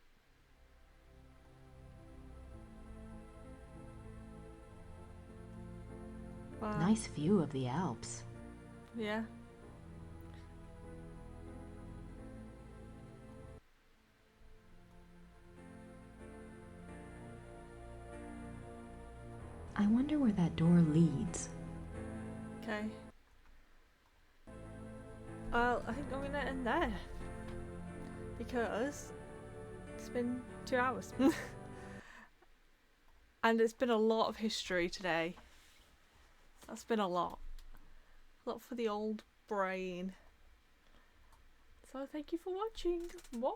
Wow. Nice view of the Alps. Yeah. I wonder where that door leads. Okay. Well, I think I'm gonna end there. Because it's been 2 hours. And it's been a lot of history today. That's been a lot. A lot for the old brain. So thank you for watching. Bye.